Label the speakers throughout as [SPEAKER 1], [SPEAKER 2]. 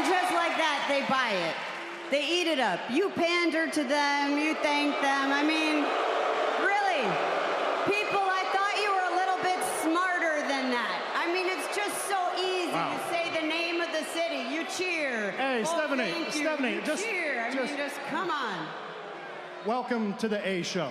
[SPEAKER 1] just like that, they buy it. They eat it up. You pander to them, you thank them. I mean, really, people, I thought you were a little bit smarter than that. I mean, it's just so easy to say the name of the city. You cheer.
[SPEAKER 2] Hey, Stephanie,
[SPEAKER 1] you cheer. I mean, just come on.
[SPEAKER 2] Welcome to the A Show.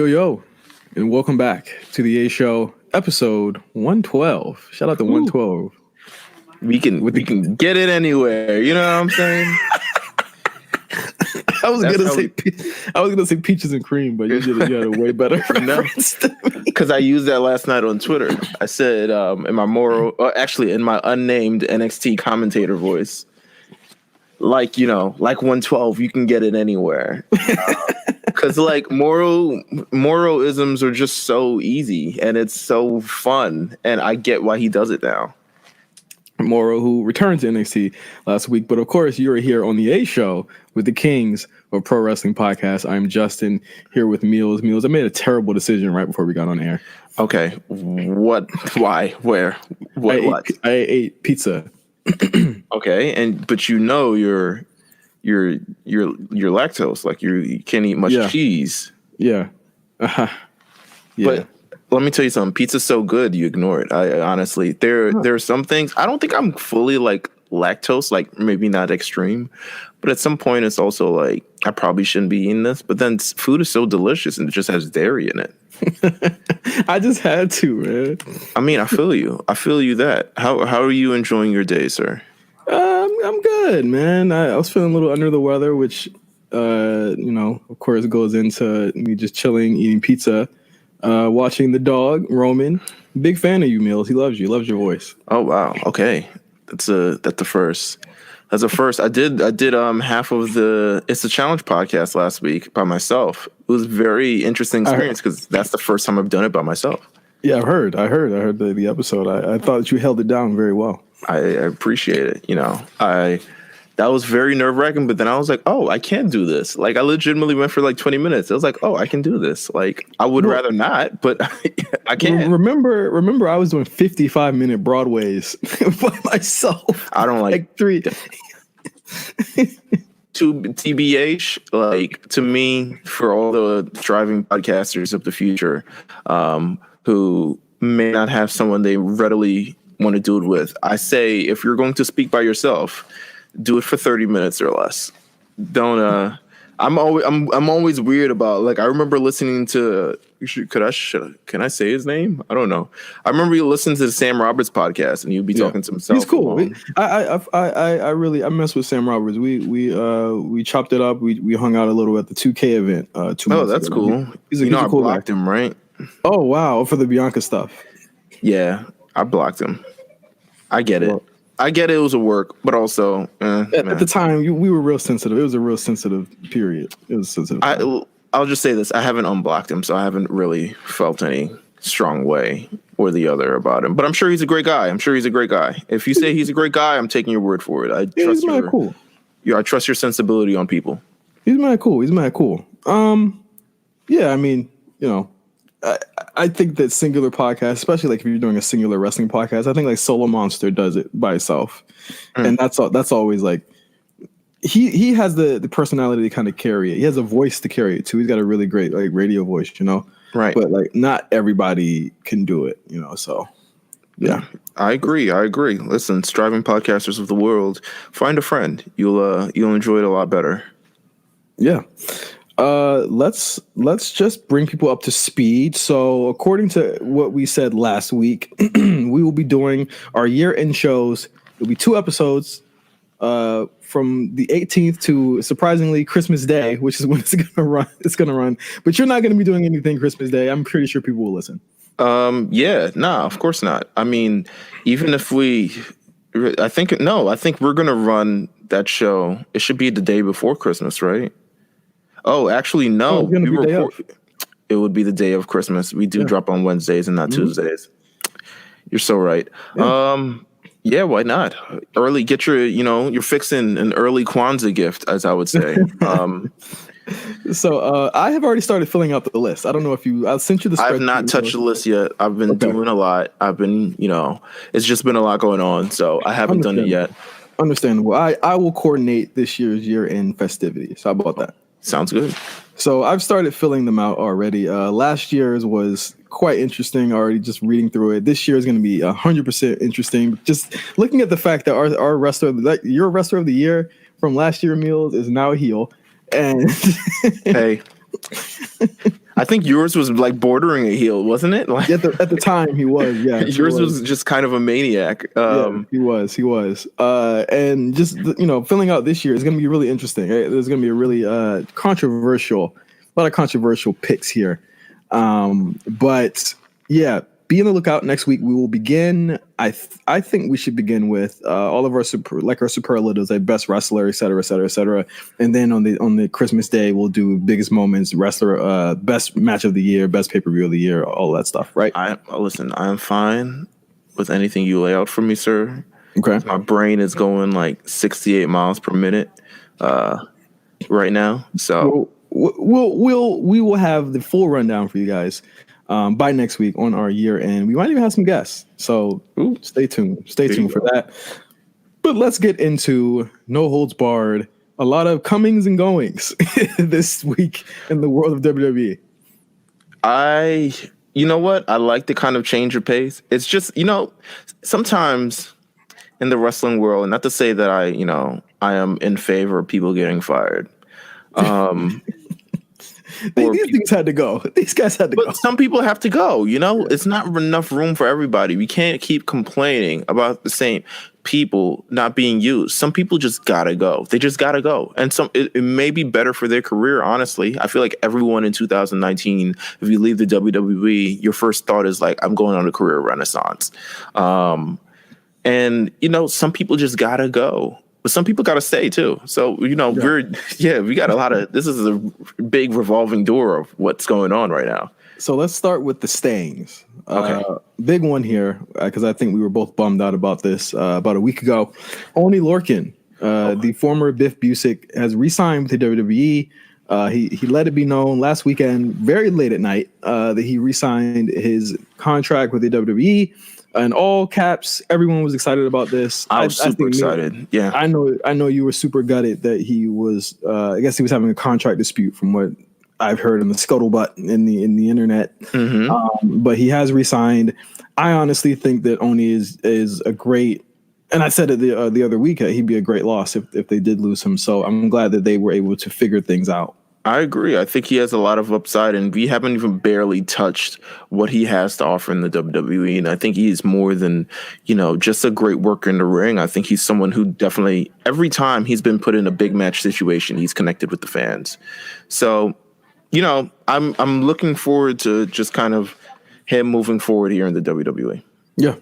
[SPEAKER 3] Yo, and welcome back to the A Show, episode 112. Shout out to 112.
[SPEAKER 4] We can get it anywhere. You know what I'm saying?
[SPEAKER 3] I was gonna say peaches and cream, but you had a way better reference than me.
[SPEAKER 4] Because I used that last night on Twitter. I said in my in my unnamed NXT commentator voice, like 112, you can get it anywhere. Because moral-isms are just so easy and it's so fun, and I get why he does it now.
[SPEAKER 3] Moro, who returned to NXT last week, but of course you are here on the A Show with the Kings of Pro Wrestling Podcast. I'm Justin, here with Meelz. Meelz, I made a terrible decision right before we got on air.
[SPEAKER 4] Okay, what? Why? Where? What?
[SPEAKER 3] I ate pizza.
[SPEAKER 4] Okay, but you're lactose, like you can't eat much cheese.
[SPEAKER 3] Yeah. Yeah.
[SPEAKER 4] But let me tell you something. Pizza's so good, you ignore it. I honestly, there are some things. I don't think I'm fully like lactose, like maybe not extreme, but at some point it's also like I probably shouldn't be eating this. But then food is so delicious and it just has dairy in it.
[SPEAKER 3] I just had to, man.
[SPEAKER 4] I mean, I feel you. That. How are you enjoying your day, sir?
[SPEAKER 3] I'm good, man. I was feeling a little under the weather, which, of course, goes into me just chilling, eating pizza, watching the dog, Roman. Big fan of you, Meelz. He loves you. Loves your voice.
[SPEAKER 4] Oh, wow. Okay. That's the first. That's a first. I did half of the It's a Challenge podcast last week by myself. It was a very interesting experience because that's the first time I've done it by myself.
[SPEAKER 3] Yeah, I heard the episode. I thought that you held it down very well.
[SPEAKER 4] I appreciate it. That was very nerve-wracking, but then I was like, oh, I can do this. Like, I legitimately went for like 20 minutes. I was like, oh, I can do this. Like, I would rather not, but I can.
[SPEAKER 3] Remember, I was doing 55-minute Broadways by myself.
[SPEAKER 4] I don't like
[SPEAKER 3] 3.
[SPEAKER 4] To TBH, like, to me, for all the driving podcasters of the future, who may not have someone they readily want to do it with, I say, if you're going to speak by yourself, do it for 30 minutes or less. Don't. I'm always weird about, like, I remember listening to. Can I say his name? I don't know. I remember you listening to the Sam Roberts podcast and he'd be talking to himself.
[SPEAKER 3] He's cool. I mess with Sam Roberts. We chopped it up. We hung out a little at the 2K event. 2 months
[SPEAKER 4] that's
[SPEAKER 3] ago.
[SPEAKER 4] cool.
[SPEAKER 3] He's a cool
[SPEAKER 4] blocked
[SPEAKER 3] guy.
[SPEAKER 4] him, right?
[SPEAKER 3] Oh wow, for the Bianca stuff.
[SPEAKER 4] Yeah, I blocked him. I get it. I get it was a work, but also
[SPEAKER 3] at the time we were real sensitive. It was a real sensitive period. It was sensitive.
[SPEAKER 4] I'll just say this: I haven't unblocked him, so I haven't really felt any strong way or the other about him. But I'm sure he's a great guy. If you say he's a great guy, I'm taking your word for it. I trust
[SPEAKER 3] cool.
[SPEAKER 4] I trust your sensibility on people.
[SPEAKER 3] He's mad cool. Yeah, I mean, I think that singular podcast, especially like if you're doing a singular wrestling podcast, I think like Solo Monster does it by itself, and that's always like he has the personality to kind of carry it. He has a voice to carry it too. He's got a really great like radio voice,
[SPEAKER 4] right?
[SPEAKER 3] But like not everybody can do it, So yeah,
[SPEAKER 4] I agree. Listen, striving podcasters of the world, find a friend. You'll enjoy it a lot better.
[SPEAKER 3] Yeah. Let's just bring people up to speed. So according to what we said last week, we will be doing our year-end shows. It'll be 2 episodes from the 18th to, surprisingly, Christmas Day, which is when it's gonna run. But you're not gonna be doing anything Christmas Day. I'm pretty sure people will listen.
[SPEAKER 4] Of course not. I mean, even if we I think we're gonna run that show. It should be the day before Christmas, right? Oh, actually, no.
[SPEAKER 3] it's gonna be day of.
[SPEAKER 4] It would be the day of Christmas. We do drop on Wednesdays and not Tuesdays. You're so right. Yeah, why not? Early, get you're fixing an early Kwanzaa gift, as I would say.
[SPEAKER 3] So I have already started filling out the list. I don't know if I sent you the spreadsheet.
[SPEAKER 4] I've not touched the list yet. I've been doing a lot. I've been, it's just been a lot going on. So I haven't done it yet.
[SPEAKER 3] Understandable. I will coordinate this year's year-end festivities. How about that?
[SPEAKER 4] Sounds good.
[SPEAKER 3] So I've started filling them out already. Last year's was quite interesting. Already just reading through it. This year is going to be 100% interesting. Just looking at the fact that our wrestler, your wrestler of the year from last year, Meelz, is now a heel. And
[SPEAKER 4] hey, I think yours was like bordering a heel, wasn't it? Like,
[SPEAKER 3] at the time, he was. Yeah,
[SPEAKER 4] yours was just kind of a maniac.
[SPEAKER 3] Yeah, he was. And just filling out this year is going to be really interesting. There's going to be a really a lot of controversial picks here. But yeah, be on the lookout. Next week we will begin. I think we should begin with all of our superlatives, like best wrestler, et cetera, and then on the Christmas day we'll do biggest moments, wrestler, best match of the year, best pay-per-view of the year, all that stuff. Right?
[SPEAKER 4] Listen, I am fine with anything you lay out for me, sir.
[SPEAKER 3] Okay.
[SPEAKER 4] My brain is going like 68 miles per minute right now, so
[SPEAKER 3] we will have the full rundown for you guys. By next week on our year end. We might even have some guests. So stay tuned. Stay tuned for that. But let's get into No Holds Barred. A lot of comings and goings this week in the world of WWE.
[SPEAKER 4] You know what? I like the kind of change of pace. It's just, sometimes in the wrestling world, and not to say that I am in favor of people getting fired.
[SPEAKER 3] These things had to go. These guys had to go.
[SPEAKER 4] But some people have to go, It's not enough room for everybody. We can't keep complaining about the same people not being used. Some people just gotta go. They just gotta go. And it may be better for their career, honestly. I feel like everyone in 2019, if you leave the WWE, your first thought is like, I'm going on a career renaissance. And some people just gotta go. But some people got to stay too. So, we got a lot of, this is a big revolving door of what's going on right now.
[SPEAKER 3] So let's start with the stayings.
[SPEAKER 4] Okay.
[SPEAKER 3] Big one here, because I think we were both bummed out about this about a week ago. Oney Lorcan, the former Biff Busick, has re-signed with the WWE. He let it be known last weekend, very late at night, that he re-signed his contract with the WWE. In all caps, everyone was excited about this.
[SPEAKER 4] I was super excited. Yeah,
[SPEAKER 3] I know you were super gutted that he was. I guess he was having a contract dispute, from what I've heard in the scuttlebutt in the internet. Mm-hmm. But he has resigned. I honestly think that Oney is a great. And I said it the other week, he'd be a great loss if they did lose him. So I'm glad that they were able to figure things out.
[SPEAKER 4] I agree. I think he has a lot of upside, and we haven't even barely touched what he has to offer in the WWE. And I think he's more than, just a great worker in the ring. I think he's someone who definitely, every time he's been put in a big match situation, he's connected with the fans. So, I'm looking forward to just kind of him moving forward here in the WWE.
[SPEAKER 3] Yeah.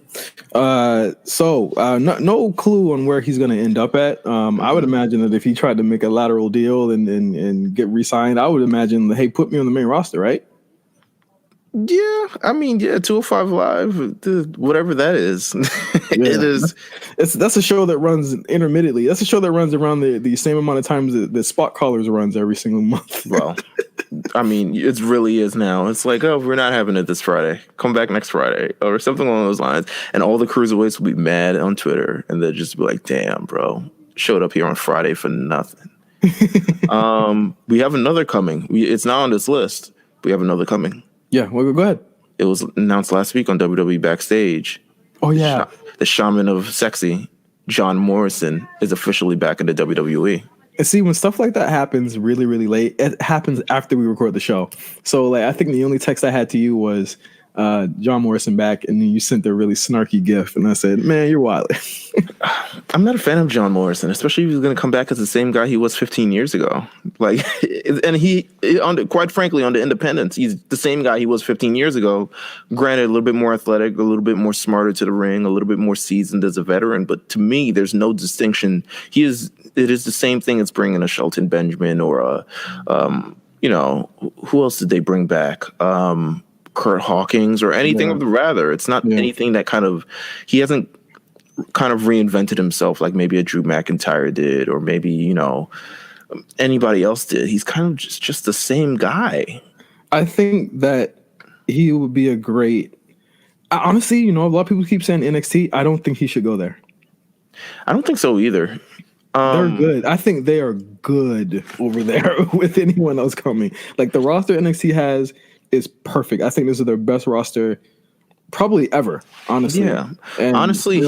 [SPEAKER 3] So no clue on where he's going to end up at. I would imagine that if he tried to make a lateral deal and get re-signed, I would imagine, hey, put me on the main roster, right?
[SPEAKER 4] Yeah, 205 Live, whatever that is. It is.
[SPEAKER 3] That's a show that runs intermittently. That's a show that runs around the same amount of times that Spot Callers runs every single month.
[SPEAKER 4] Well, it really is now. It's like, oh, we're not having it this Friday. Come back next Friday, or something along those lines. And all the cruiserweights will be mad on Twitter, and they'll just be like, damn, bro, showed up here on Friday for nothing. We have another coming. It's not on this list. We have another coming.
[SPEAKER 3] Yeah, well, go ahead.
[SPEAKER 4] It was announced last week on WWE Backstage.
[SPEAKER 3] Oh, yeah.
[SPEAKER 4] The shaman of sexy, John Morrison, is officially back in the WWE.
[SPEAKER 3] And see, when stuff like that happens really, really late, it happens after we record the show. So, I think the only text I had to you was, John Morrison back, and then you sent a really snarky gif, and I said, man, you're wild.
[SPEAKER 4] I'm not a fan of John Morrison, especially if he's going to come back as the same guy he was 15 years ago. Like, and quite frankly, on the independents, he's the same guy he was 15 years ago. Granted, a little bit more athletic, a little bit more smarter to the ring, a little bit more seasoned as a veteran. But to me, there's no distinction. It is the same thing as bringing a Shelton Benjamin or who else did they bring back? Kurt Hawkins or anything of the rather. It's not anything that he hasn't kind of reinvented himself like maybe a Drew McIntyre did, or maybe, anybody else did. He's kind of just the same guy.
[SPEAKER 3] I think that he would be a great, honestly, a lot of people keep saying NXT. I don't think he should go there.
[SPEAKER 4] I don't think so either.
[SPEAKER 3] They're good. I think they are good over there with anyone else coming. Like the roster NXT has is perfect. I think this is their best roster probably ever, honestly.
[SPEAKER 4] Yeah.
[SPEAKER 3] And
[SPEAKER 4] honestly,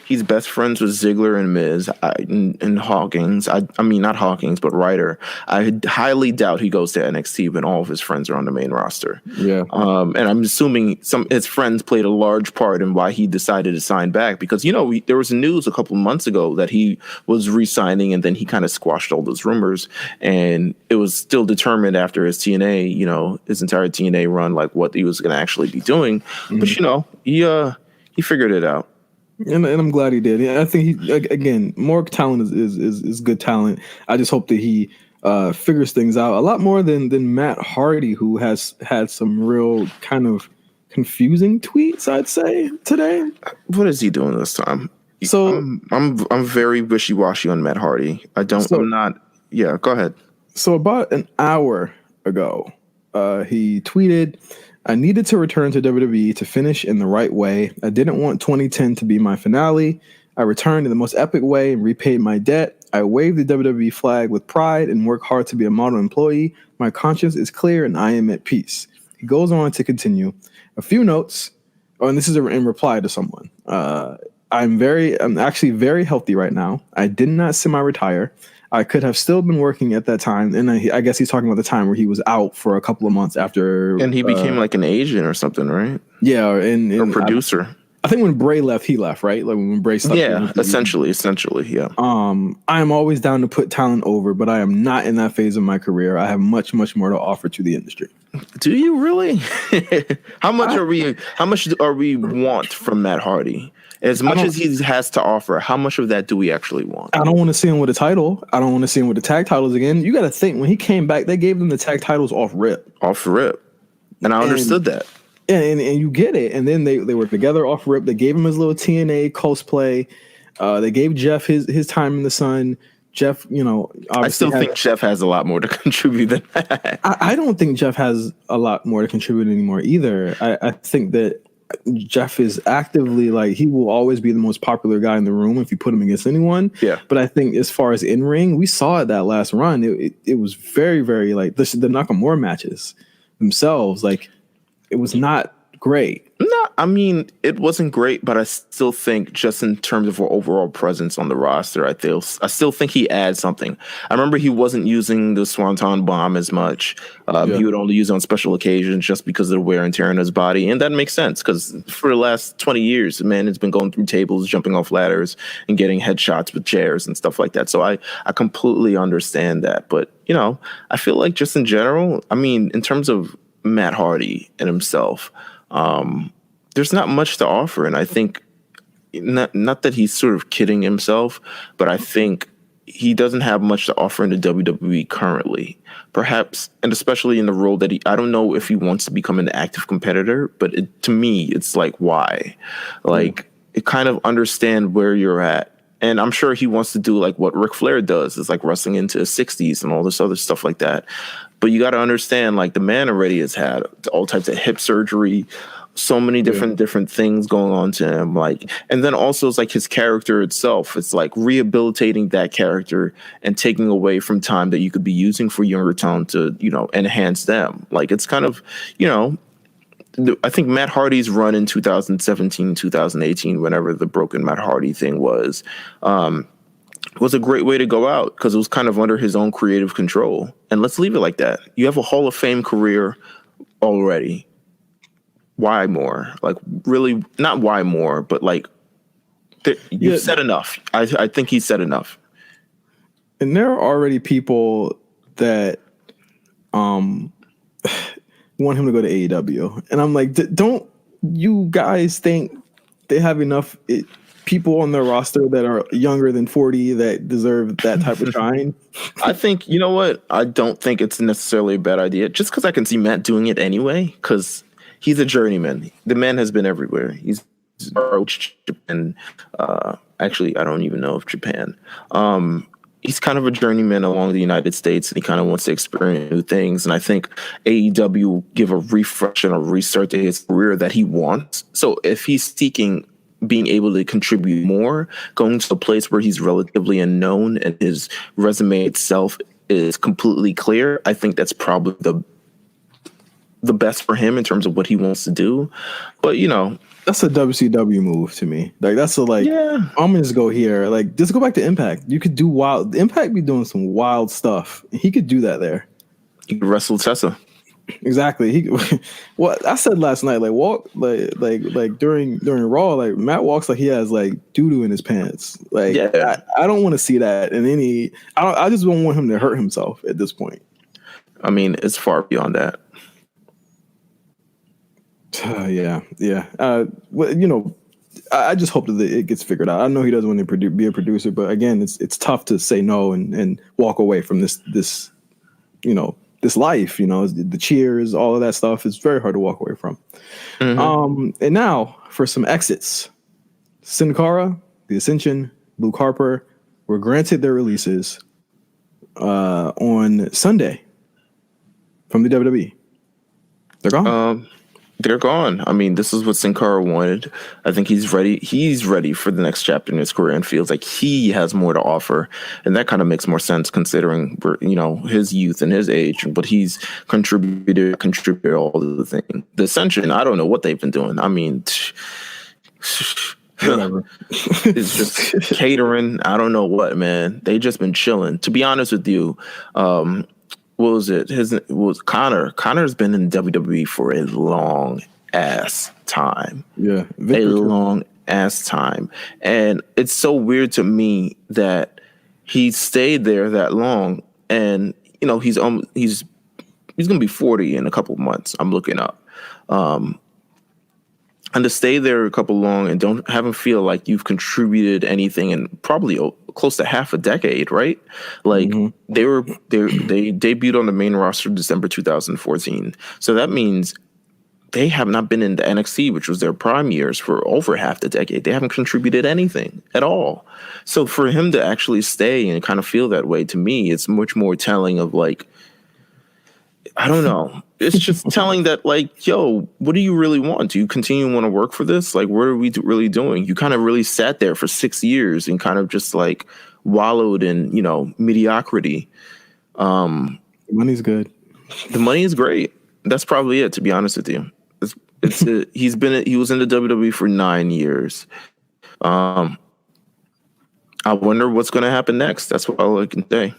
[SPEAKER 4] he's best friends with Ziggler and Miz and Hawkins. I mean, not Hawkins, but Ryder. I highly doubt he goes to NXT when all of his friends are on the main roster.
[SPEAKER 3] Yeah.
[SPEAKER 4] And I'm assuming his friends played a large part in why he decided to sign back, because, there was news a couple of months ago that he was re-signing, and then he kind of squashed all those rumors, and it was still determined after his TNA, his entire TNA run, like what he was going to actually be doing. Mm-hmm. But, he figured it out.
[SPEAKER 3] And I'm glad he did. I think again, more talent is good talent. I just hope that he figures things out a lot more than Matt Hardy, who has had some real kind of confusing tweets, I'd say, today.
[SPEAKER 4] What is he doing this time?
[SPEAKER 3] So
[SPEAKER 4] I'm very wishy-washy on Matt Hardy. Yeah, go ahead.
[SPEAKER 3] So about an hour ago, he tweeted, I needed to return to WWE to finish in the right way. I didn't want 2010 to be my finale. I returned in the most epic way and repaid my debt. I waved the WWE flag with pride and work hard to be a model employee. My conscience is clear and I am at peace. He goes on to continue. A few notes, and this is in reply to someone. I'm actually very healthy right now. I did not semi-retire. I could have still been working at that time, and I guess he's talking about the time where he was out for a couple of months after. And
[SPEAKER 4] he became like an agent or something, right?
[SPEAKER 3] Yeah, and
[SPEAKER 4] or producer.
[SPEAKER 3] I think when Bray left, he left, right? Like when Bray stopped.
[SPEAKER 4] Yeah, essentially, yeah.
[SPEAKER 3] I am always down to put talent over, but I am not in that phase of my career. I have much, much more to offer to the industry.
[SPEAKER 4] Do you really? How much are we want from Matt Hardy? As much as he has to offer, how much of that do we actually want?
[SPEAKER 3] I don't want to see him with a title. I don't want to see him with the tag titles again. You got to think, when he came back, they gave him the tag titles off rip.
[SPEAKER 4] And I understood that.
[SPEAKER 3] And you get it. And then they were together off rip. They gave him his little TNA cosplay. They gave Jeff his time in the sun. Jeff,
[SPEAKER 4] I still think Jeff has a lot more to contribute than that.
[SPEAKER 3] I don't think Jeff has a lot more to contribute anymore either. I think that Jeff is actively, like, he will always be the most popular guy in the room if you put him against anyone.
[SPEAKER 4] Yeah.
[SPEAKER 3] But I think as far as in ring, we saw it that last run. It was very, very, like, the Nakamura matches themselves, like, it was not great.
[SPEAKER 4] No, I mean, it wasn't great, but I still think just in terms of our overall presence on the roster, I still think he adds something. I remember he wasn't using the Swanton Bomb as much. He would only use it on special occasions just because of the wear and tear on his body. And that makes sense because for the last 20 years, the man has been going through tables, jumping off ladders, and getting headshots with chairs and stuff like that. So I completely understand that. But, I feel like just in general, I mean, in terms of Matt Hardy and himself, there's not much to offer. And I think not that he's sort of kidding himself, but I think he doesn't have much to offer in the WWE currently, perhaps. And especially in the role that I don't know if he wants to become an active competitor, but to me, it's like, why? Like, it kind of understand where you're at. And I'm sure he wants to do like what Ric Flair does, is like wrestling into his 60s and all this other stuff like that. But you got to understand, like, the man already has had all types of hip surgery, so many different things going on to him. Like, and then also it's like his character itself. It's like rehabilitating that character and taking away from time that you could be using for younger talent to, enhance them. Like, it's kind of, I think Matt Hardy's run in 2017, 2018, whenever the broken Matt Hardy thing was a great way to go out because it was kind of under his own creative control. And let's leave it like that. You have a Hall of Fame career already. why more? Like, really, not why more, but like, you've said enough. I think he's said enough.
[SPEAKER 3] And there are already people that want him to go to AEW, and I'm like, don't you guys think they have enough people on their roster that are younger than 40 that deserve that type of shine?
[SPEAKER 4] I think, you know what? I don't think it's necessarily a bad idea, just because I can see Matt doing it anyway, because he's a journeyman. The man has been everywhere. He's approached Japan. Actually, I don't even know if Japan. He's kind of a journeyman along the United States, and he kind of wants to experience new things. And I think AEW will give a refresh and a restart to his career that he wants. So if he's seeking being able to contribute more, going to a place where he's relatively unknown and his resume itself is completely clear, I think that's probably the best for him in terms of what he wants to do. But, you know,
[SPEAKER 3] that's a WCW move to me. Like, that's a I'm gonna just go here. Like, just go back to Impact. You could do wild. Impact be doing some wild stuff. He could do that there.
[SPEAKER 4] He could wrestle Tessa.
[SPEAKER 3] Exactly. What I said last night, like during Raw, like Matt walks like he has like doo-doo in his pants. Like, I don't want to see that in any. I just don't want him to hurt himself at this point.
[SPEAKER 4] I mean, it's far beyond that.
[SPEAKER 3] Yeah. Well, you know, I just hope that it gets figured out. I know he doesn't want to be a producer, but again, it's tough to say no and walk away from this you know, this life. You know, the cheers, all of that stuff. It's very hard to walk away from. Mm-hmm. And now for some exits. Sin Cara, The Ascension, Luke Harper were granted their releases on Sunday from the WWE. They're gone.
[SPEAKER 4] They're gone. I mean, this is what Sin Cara wanted. I think he's ready. He's ready for the next chapter in his career and feels like he has more to offer. And that kind of makes more sense considering, you know, his youth and his age, but he's contributed all of the things. The Ascension, I don't know what they've been doing. I mean,
[SPEAKER 3] whatever.
[SPEAKER 4] It's just catering. I don't know what, man. They just been chilling. To be honest with you, what was it? It was Connor. Connor's been in WWE for a long ass time.
[SPEAKER 3] Yeah.
[SPEAKER 4] A long ass time. And it's so weird to me that he stayed there that long. And, you know, he's going to be 40 in a couple of months. I'm looking up. And to stay there a couple long and have him feel like you've contributed anything in probably close to half a decade, right? Like they debuted on the main roster December 2014. So that means they have not been in the NXT, which was their prime years, for over half the decade. They haven't contributed anything at all. So for him to actually stay and kind of feel that way, to me, it's much more telling of like, I don't know. It's just telling that, like, yo, what do you really want? Do you continue to want to work for this? Like, what are we really doing? You kind of really sat there for 6 years and kind of just like wallowed in, you know, mediocrity.
[SPEAKER 3] Money's good.
[SPEAKER 4] The money is great. That's probably it, to be honest with you. He was in the WWE for 9 years. I wonder what's going to happen next. That's what all I can say.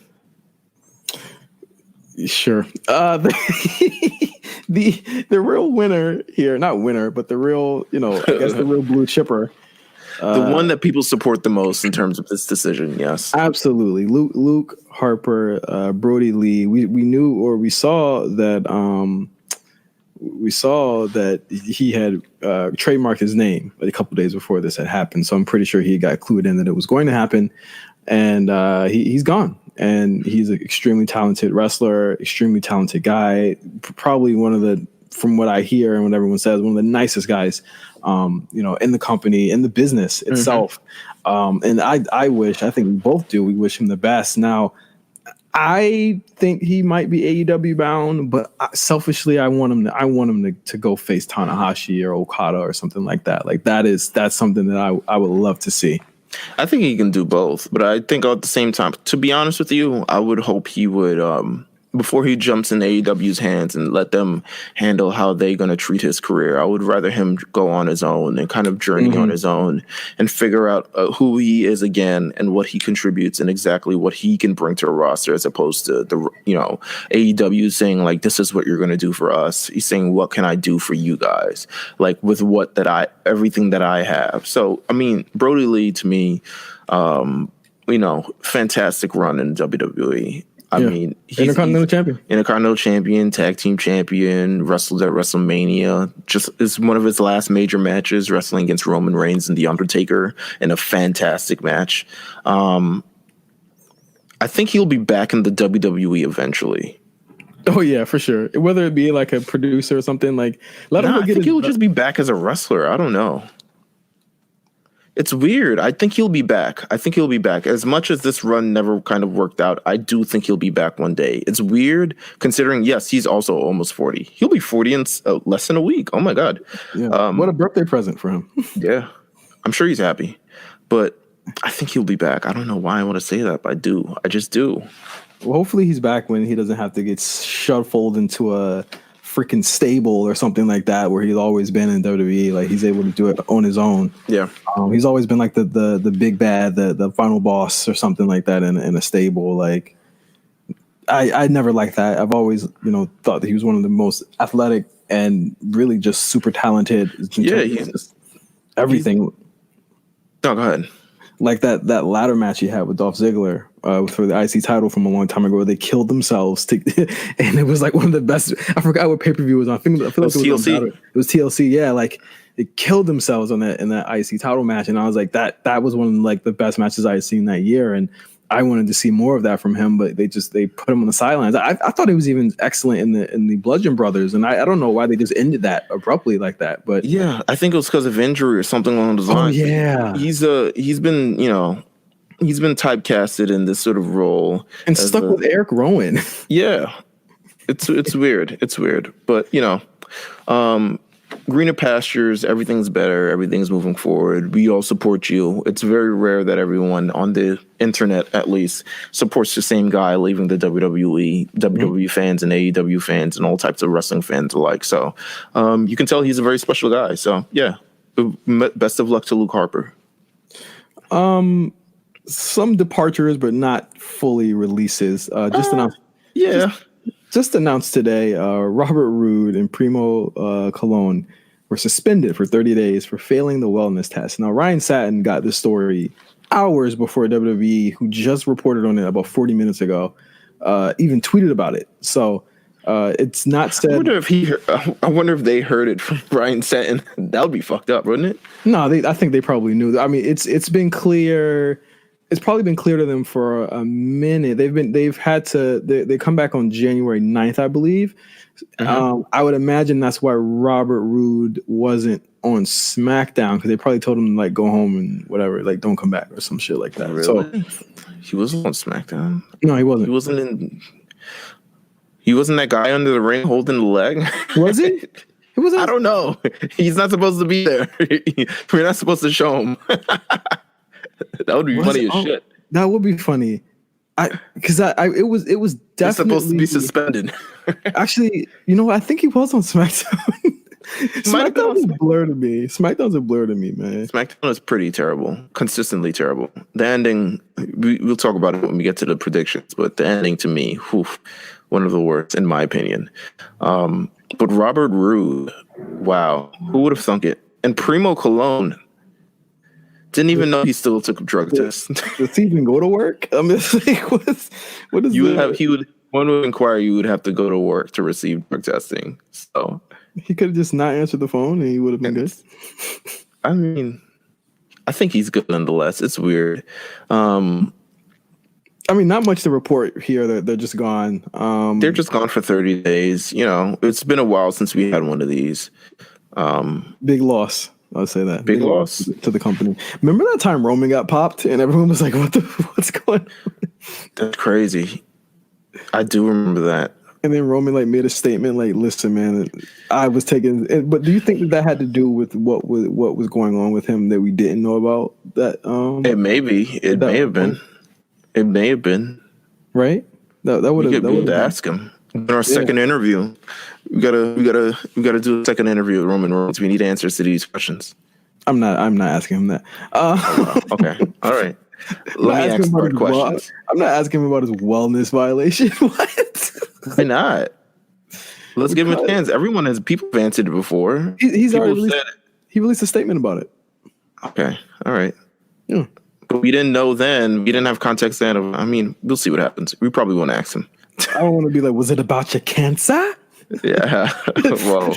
[SPEAKER 3] Sure. The real winner here, not winner, but the real, you know, I guess the real blue chipper.
[SPEAKER 4] The one that people support the most in terms of this decision, yes.
[SPEAKER 3] Absolutely. Luke Harper, Brody Lee. We knew, or we saw that he had trademarked his name a couple days before this had happened. So I'm pretty sure he got clued in that it was going to happen. And he's gone. And he's an extremely talented wrestler, extremely talented guy, probably one of the, from what I hear and what everyone says, one of the nicest guys, you know, in the company, in the business itself. And I think we both do. We wish him the best. Now, I think he might be AEW bound, but selfishly, I want him to go face Tanahashi or Okada or something like that. Like that's something that I would love to see.
[SPEAKER 4] I think he can do both, but I think at the same time, to be honest with you, I would hope he would before he jumps in AEW's hands and let them handle how they're going to treat his career. I would rather him go on his own and kind of journey on his own and figure out who he is again and what he contributes and exactly what he can bring to a roster, as opposed to the AEW saying like, this is what you're going to do for us. He's saying, what can I do for you guys? Like with everything that I have. So I mean, Brody Lee to me, fantastic run in WWE. I mean, he's Intercontinental champion, tag team champion, wrestled at WrestleMania. Just is one of his last major matches, wrestling against Roman Reigns and The Undertaker in a fantastic match. I think he'll be back in the WWE eventually.
[SPEAKER 3] Oh yeah, for sure. Whether it be like a producer or something, like
[SPEAKER 4] I think he'll just be back as a wrestler. I don't know. It's weird. I think he'll be back. As much as this run never kind of worked out, I do think he'll be back one day. It's weird considering, yes, he's also almost 40. He'll be 40 in less than a week. Oh my God.
[SPEAKER 3] Yeah. What a birthday present for him.
[SPEAKER 4] Yeah. I'm sure he's happy. But I think he'll be back. I don't know why I want to say that, but I do. I just do.
[SPEAKER 3] Well, hopefully he's back when he doesn't have to get shuffled into a freaking stable or something like that, where he's always been in WWE. Like he's able to do it on his own. Yeah. He's always been like the big bad, the final boss or something like that in a stable. Like I never liked that. I've always, thought that he was one of the most athletic and really just super talented. Yeah. He's everything.
[SPEAKER 4] No, go ahead.
[SPEAKER 3] Like that ladder match he had with Dolph Ziggler for the IC title from a long time ago, where they killed themselves and it was like one of the best. I forgot what pay-per-view it was on. I feel like it was TLC. It was TLC. Yeah, like they killed themselves in that IC title match, and I was like, that was one of like the best matches I had seen that year, and I wanted to see more of that from him, but they put him on the sidelines. I thought he was even excellent in the Bludgeon Brothers, and I don't know why they just ended that abruptly like that. But
[SPEAKER 4] yeah, I think it was because of injury or something along those lines.
[SPEAKER 3] Oh yeah,
[SPEAKER 4] he's been typecasted in this sort of role
[SPEAKER 3] and stuck with Eric Rowan.
[SPEAKER 4] Yeah, it's weird. It's weird, but greener pastures, everything's better, everything's moving forward. We all support you. It's very rare that everyone on the internet, at least, supports the same guy leaving the WWE fans and AEW fans and all types of wrestling fans alike. So you can tell he's a very special guy. So yeah, best of luck to Luke Harper.
[SPEAKER 3] Some departures, but not fully releases. Just announced.
[SPEAKER 4] Yeah.
[SPEAKER 3] Just announced today, Robert Roode and Primo Colon were suspended for 30 days for failing the wellness test. Now, Ryan Satin got this story hours before WWE, who just reported on it about 40 minutes ago, even tweeted about it. So it's not said.
[SPEAKER 4] I wonder if they heard it from Ryan Satin. That would be fucked up, wouldn't it?
[SPEAKER 3] No, I think they probably knew. I mean, it's been clear. It's probably been clear to them for a minute. They come back on January 9th, I believe. I would imagine that's why Robert Roode wasn't on SmackDown, because they probably told him like go home and whatever, like don't come back or some shit like that.
[SPEAKER 4] Really?
[SPEAKER 3] So
[SPEAKER 4] he wasn't on SmackDown.
[SPEAKER 3] No, he wasn't.
[SPEAKER 4] He wasn't that guy under the ring holding the leg.
[SPEAKER 3] Was he?
[SPEAKER 4] I don't know. He's not supposed to be there. We're not supposed to show him. That would be funny as shit.
[SPEAKER 3] That would be funny. It was definitely
[SPEAKER 4] He's supposed to be suspended.
[SPEAKER 3] Actually, I think he was on SmackDown. SmackDown's a blur to me. SmackDown's a blur to me, man.
[SPEAKER 4] SmackDown is pretty terrible, consistently terrible. The ending, we'll talk about it when we get to the predictions, but the ending to me, one of the worst in my opinion. But Robert Roode, wow, who would have thunk it? And Primo Colon. Didn't even know he still took a drug test.
[SPEAKER 3] Does he even go to work? I mean, like, what is
[SPEAKER 4] one would inquire you would have to go to work to receive drug testing. So
[SPEAKER 3] he could have just not answered the phone and he would have been good.
[SPEAKER 4] I mean, I think he's good nonetheless. It's weird.
[SPEAKER 3] I mean, not much to report here. They're just gone.
[SPEAKER 4] They're just gone for 30 days. It's been a while since we had one of these.
[SPEAKER 3] Big loss. I'll say that.
[SPEAKER 4] Big loss
[SPEAKER 3] to the company. Remember that time Roman got popped and everyone was like, what's going on?
[SPEAKER 4] That's crazy. I do remember that.
[SPEAKER 3] And then Roman made a statement like, listen, man, I was taking, but do you think that had to do with what was going on with him that we didn't know about? That
[SPEAKER 4] it may be. It may have been. It may have been.
[SPEAKER 3] Right? That would have.
[SPEAKER 4] We got to ask him in our second interview. We gotta do a second interview with Roman Reigns. We need answers to these questions.
[SPEAKER 3] I'm not asking him that.
[SPEAKER 4] Okay, all right. Let me ask hard questions.
[SPEAKER 3] I'm not asking him about his wellness violation. What?
[SPEAKER 4] Why not? Let's give him a chance. Everyone has people have answered it before.
[SPEAKER 3] He's already released a statement about it.
[SPEAKER 4] Okay, all right.
[SPEAKER 3] Yeah.
[SPEAKER 4] But we didn't know then. We didn't have context then. I mean, we'll see what happens. We probably won't ask him.
[SPEAKER 3] I don't want to be like, was it about your cancer?
[SPEAKER 4] Yeah. Well,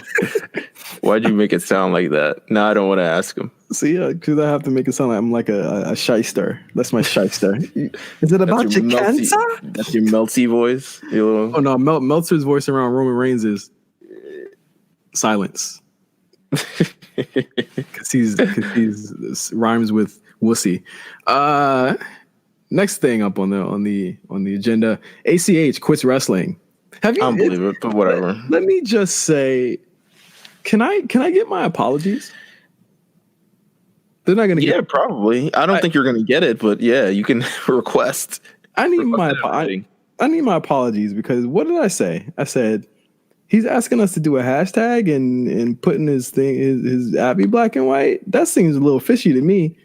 [SPEAKER 4] why'd you make it sound like that? No, I don't want to ask him.
[SPEAKER 3] See, because I have to make it sound like I'm like a shyster. That's my shyster. Is it about your cancer?
[SPEAKER 4] That's your Melty voice.
[SPEAKER 3] Oh no, Meltzer's voice around Roman Reigns is silence. Because he's rhymes with wussy. Next thing up on the agenda, ACH quits wrestling. I don't
[SPEAKER 4] believe it, but whatever.
[SPEAKER 3] Let me just say, can I get my apologies? They're not going to get it.
[SPEAKER 4] Probably. I don't think you're going to get it, but yeah, you can request.
[SPEAKER 3] I need my apologies because what did I say? I said he's asking us to do a hashtag and putting his Abby black and white. That seems a little fishy to me.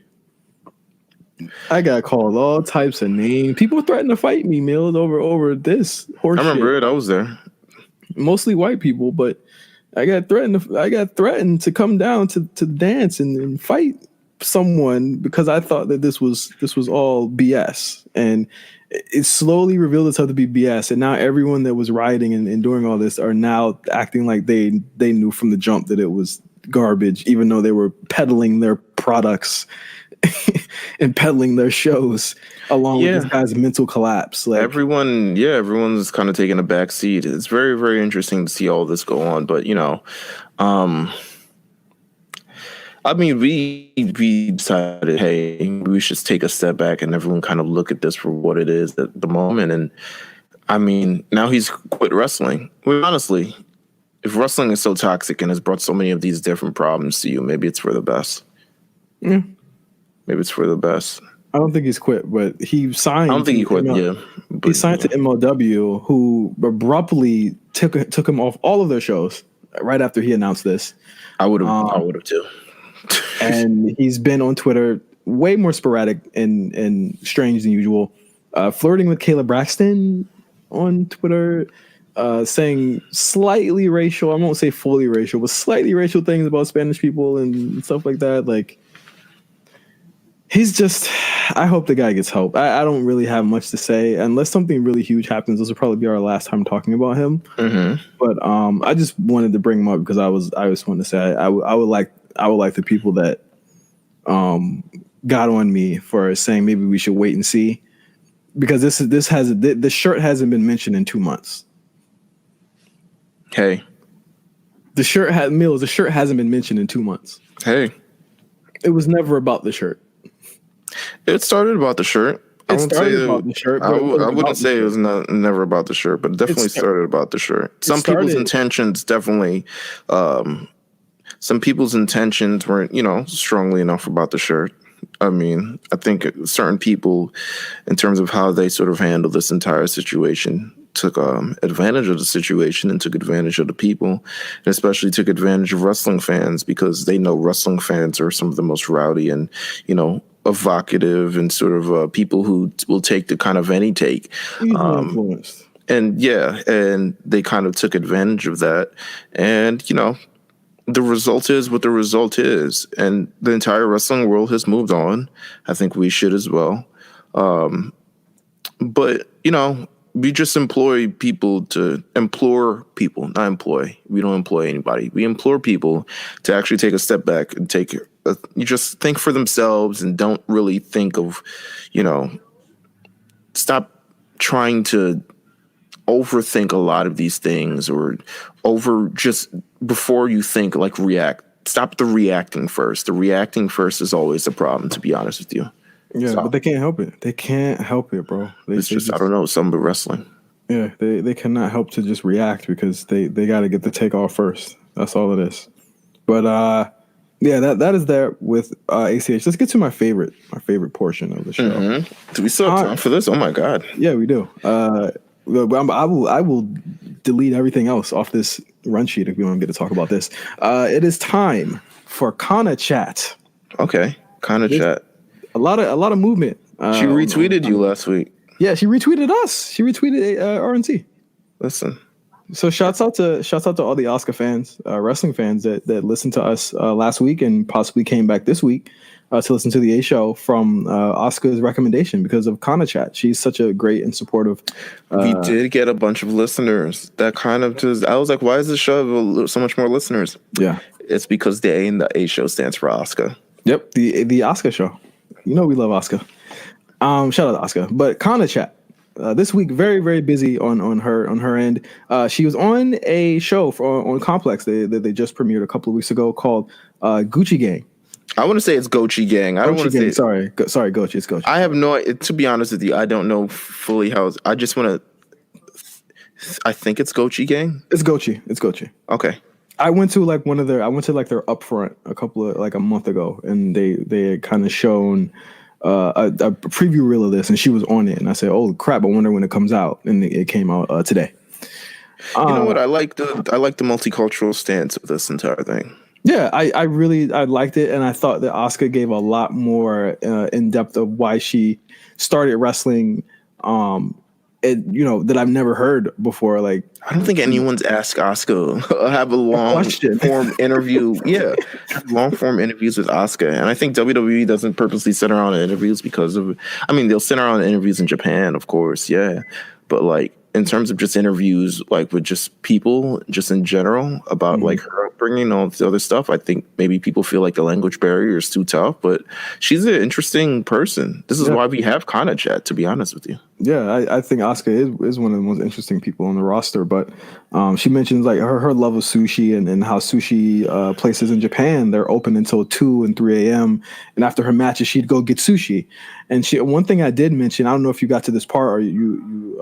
[SPEAKER 3] I got called all types of names. People threatened to fight me, Meelz, over this horse shit.
[SPEAKER 4] I remember it. I was there. Mostly
[SPEAKER 3] white people, but I got threatened to come down to dance and fight someone because I thought that this was all BS, and it slowly revealed itself to be BS. And now everyone that was rioting and doing all this are now acting like they knew from the jump that it was garbage, even though they were peddling their products and peddling their shows along with this guy's mental collapse. Like everyone's kind of taking a back seat. It's very, very interesting to see all this go on. But
[SPEAKER 4] I mean, we decided, hey, we should take a step back and everyone kind of look at this for what it is at the moment. And I mean, now he's quit wrestling. Well, honestly, if wrestling is so toxic and has brought so many of these different problems to you, maybe it's for the best.
[SPEAKER 3] Yeah.
[SPEAKER 4] Maybe it's for the best.
[SPEAKER 3] I don't think he's quit, but he signed.
[SPEAKER 4] I don't think he quit.
[SPEAKER 3] He signed to MLW, who abruptly took him off all of their shows right after he announced this.
[SPEAKER 4] I would have too.
[SPEAKER 3] And he's been on Twitter way more sporadic and strange than usual, flirting with Kayla Braxton on Twitter, saying slightly racial. I won't say fully racial, but slightly racial things about Spanish people and stuff like that. Like. He's just, I hope the guy gets help. I don't really have much to say. Unless something really huge happens, this will probably be our last time talking about him.
[SPEAKER 4] Mm-hmm.
[SPEAKER 3] But I just wanted to bring him up because I just wanted to say I would like the people that got on me for saying maybe we should wait and see, because the shirt hasn't been mentioned in 2 months.
[SPEAKER 4] Hey,
[SPEAKER 3] the shirt hasn't been mentioned in 2 months.
[SPEAKER 4] Hey,
[SPEAKER 3] it was never about the shirt.
[SPEAKER 4] It started about the shirt. I wouldn't say it was never about the shirt, but definitely started about the shirt. Some people's intentions definitely, some people's intentions weren't, strongly enough about the shirt. I mean, I think certain people, in terms of how they sort of handled this entire situation, took advantage of the situation and took advantage of the people, and especially took advantage of wrestling fans because they know wrestling fans are some of the most rowdy and, evocative and sort of people who will take the kind of any take. And they kind of took advantage of that. And, the result is what the result is. And the entire wrestling world has moved on. I think we should as well. But, we just implore people, not employ. We don't employ anybody. We implore people to actually take a step back and you just think for themselves and don't really think of, stop trying to overthink a lot of these things or before you think, like, react. Stop the reacting first. The reacting first is always the problem, to be honest with you.
[SPEAKER 3] Yeah, but they can't help it. They can't help it, bro.
[SPEAKER 4] It's just I don't know, something but wrestling.
[SPEAKER 3] Yeah, they cannot help to just react because they got to get the take off first. That's all it is. But that is there with ACH. Let's get to my favorite portion of the show.
[SPEAKER 4] Mm-hmm. Do we still have time for this? Oh my god.
[SPEAKER 3] Yeah, we do. I will delete everything else off this run sheet if we don't get to talk about this. It is time for KANACHAT.
[SPEAKER 4] Okay, KANACHAT.
[SPEAKER 3] A lot of movement.
[SPEAKER 4] She retweeted you last week.
[SPEAKER 3] Yeah, she retweeted us. She retweeted RNC.
[SPEAKER 4] Listen.
[SPEAKER 3] So shouts out to all the Asuka fans, wrestling fans that listened to us last week and possibly came back this week to listen to the A show from Asuka's recommendation because of KANACHAT. She's such a great and supportive.
[SPEAKER 4] We did get a bunch of listeners. That kind of just, I was like, why is this show have so much more listeners?
[SPEAKER 3] Yeah,
[SPEAKER 4] it's because the A in the A show stands for Asuka.
[SPEAKER 3] Yep, the Asuka show. You know we love Asuka. Shout out to Asuka. But KANACHAT. This week, very, very busy on her end. She was on a show on Complex that they just premiered a couple of weeks ago called Gucci Gang.
[SPEAKER 4] I want to say it's Gucci Gang. I don't want to say
[SPEAKER 3] sorry, Gucci. It's Gucci.
[SPEAKER 4] I have to be honest with you, I don't know fully how. I just want to. I think it's Gucci Gang.
[SPEAKER 3] It's Gucci.
[SPEAKER 4] Okay.
[SPEAKER 3] I went to their upfront a month ago, and they had kind of shown a preview reel of this, and she was on it, and I said, "Oh crap! I wonder when it comes out." And it came out today.
[SPEAKER 4] You know what? I like the multicultural stance of this entire thing.
[SPEAKER 3] Yeah, I really liked it, and I thought that Asuka gave a lot more in depth of why she started wrestling. That I've never heard before. Like,
[SPEAKER 4] I don't think anyone's asked Asuka have a long form interview. Yeah, long form interviews with Asuka, and I think WWE doesn't purposely sit around in interviews because of. I mean, they'll sit around in interviews in Japan, of course, yeah, but like in terms of just interviews, like with just people, just in general about like her upbringing, all the other stuff. I think maybe people feel like the language barrier is too tough, but she's an interesting person. This is why we have KANACHAT, to be honest with you.
[SPEAKER 3] Yeah, I think Asuka is one of the most interesting people on the roster, but she mentions like her love of sushi and how sushi places in Japan, they're open until 2 and 3 a.m. And after her matches, she'd go get sushi. And one thing I did mention, I don't know if you got to this part or you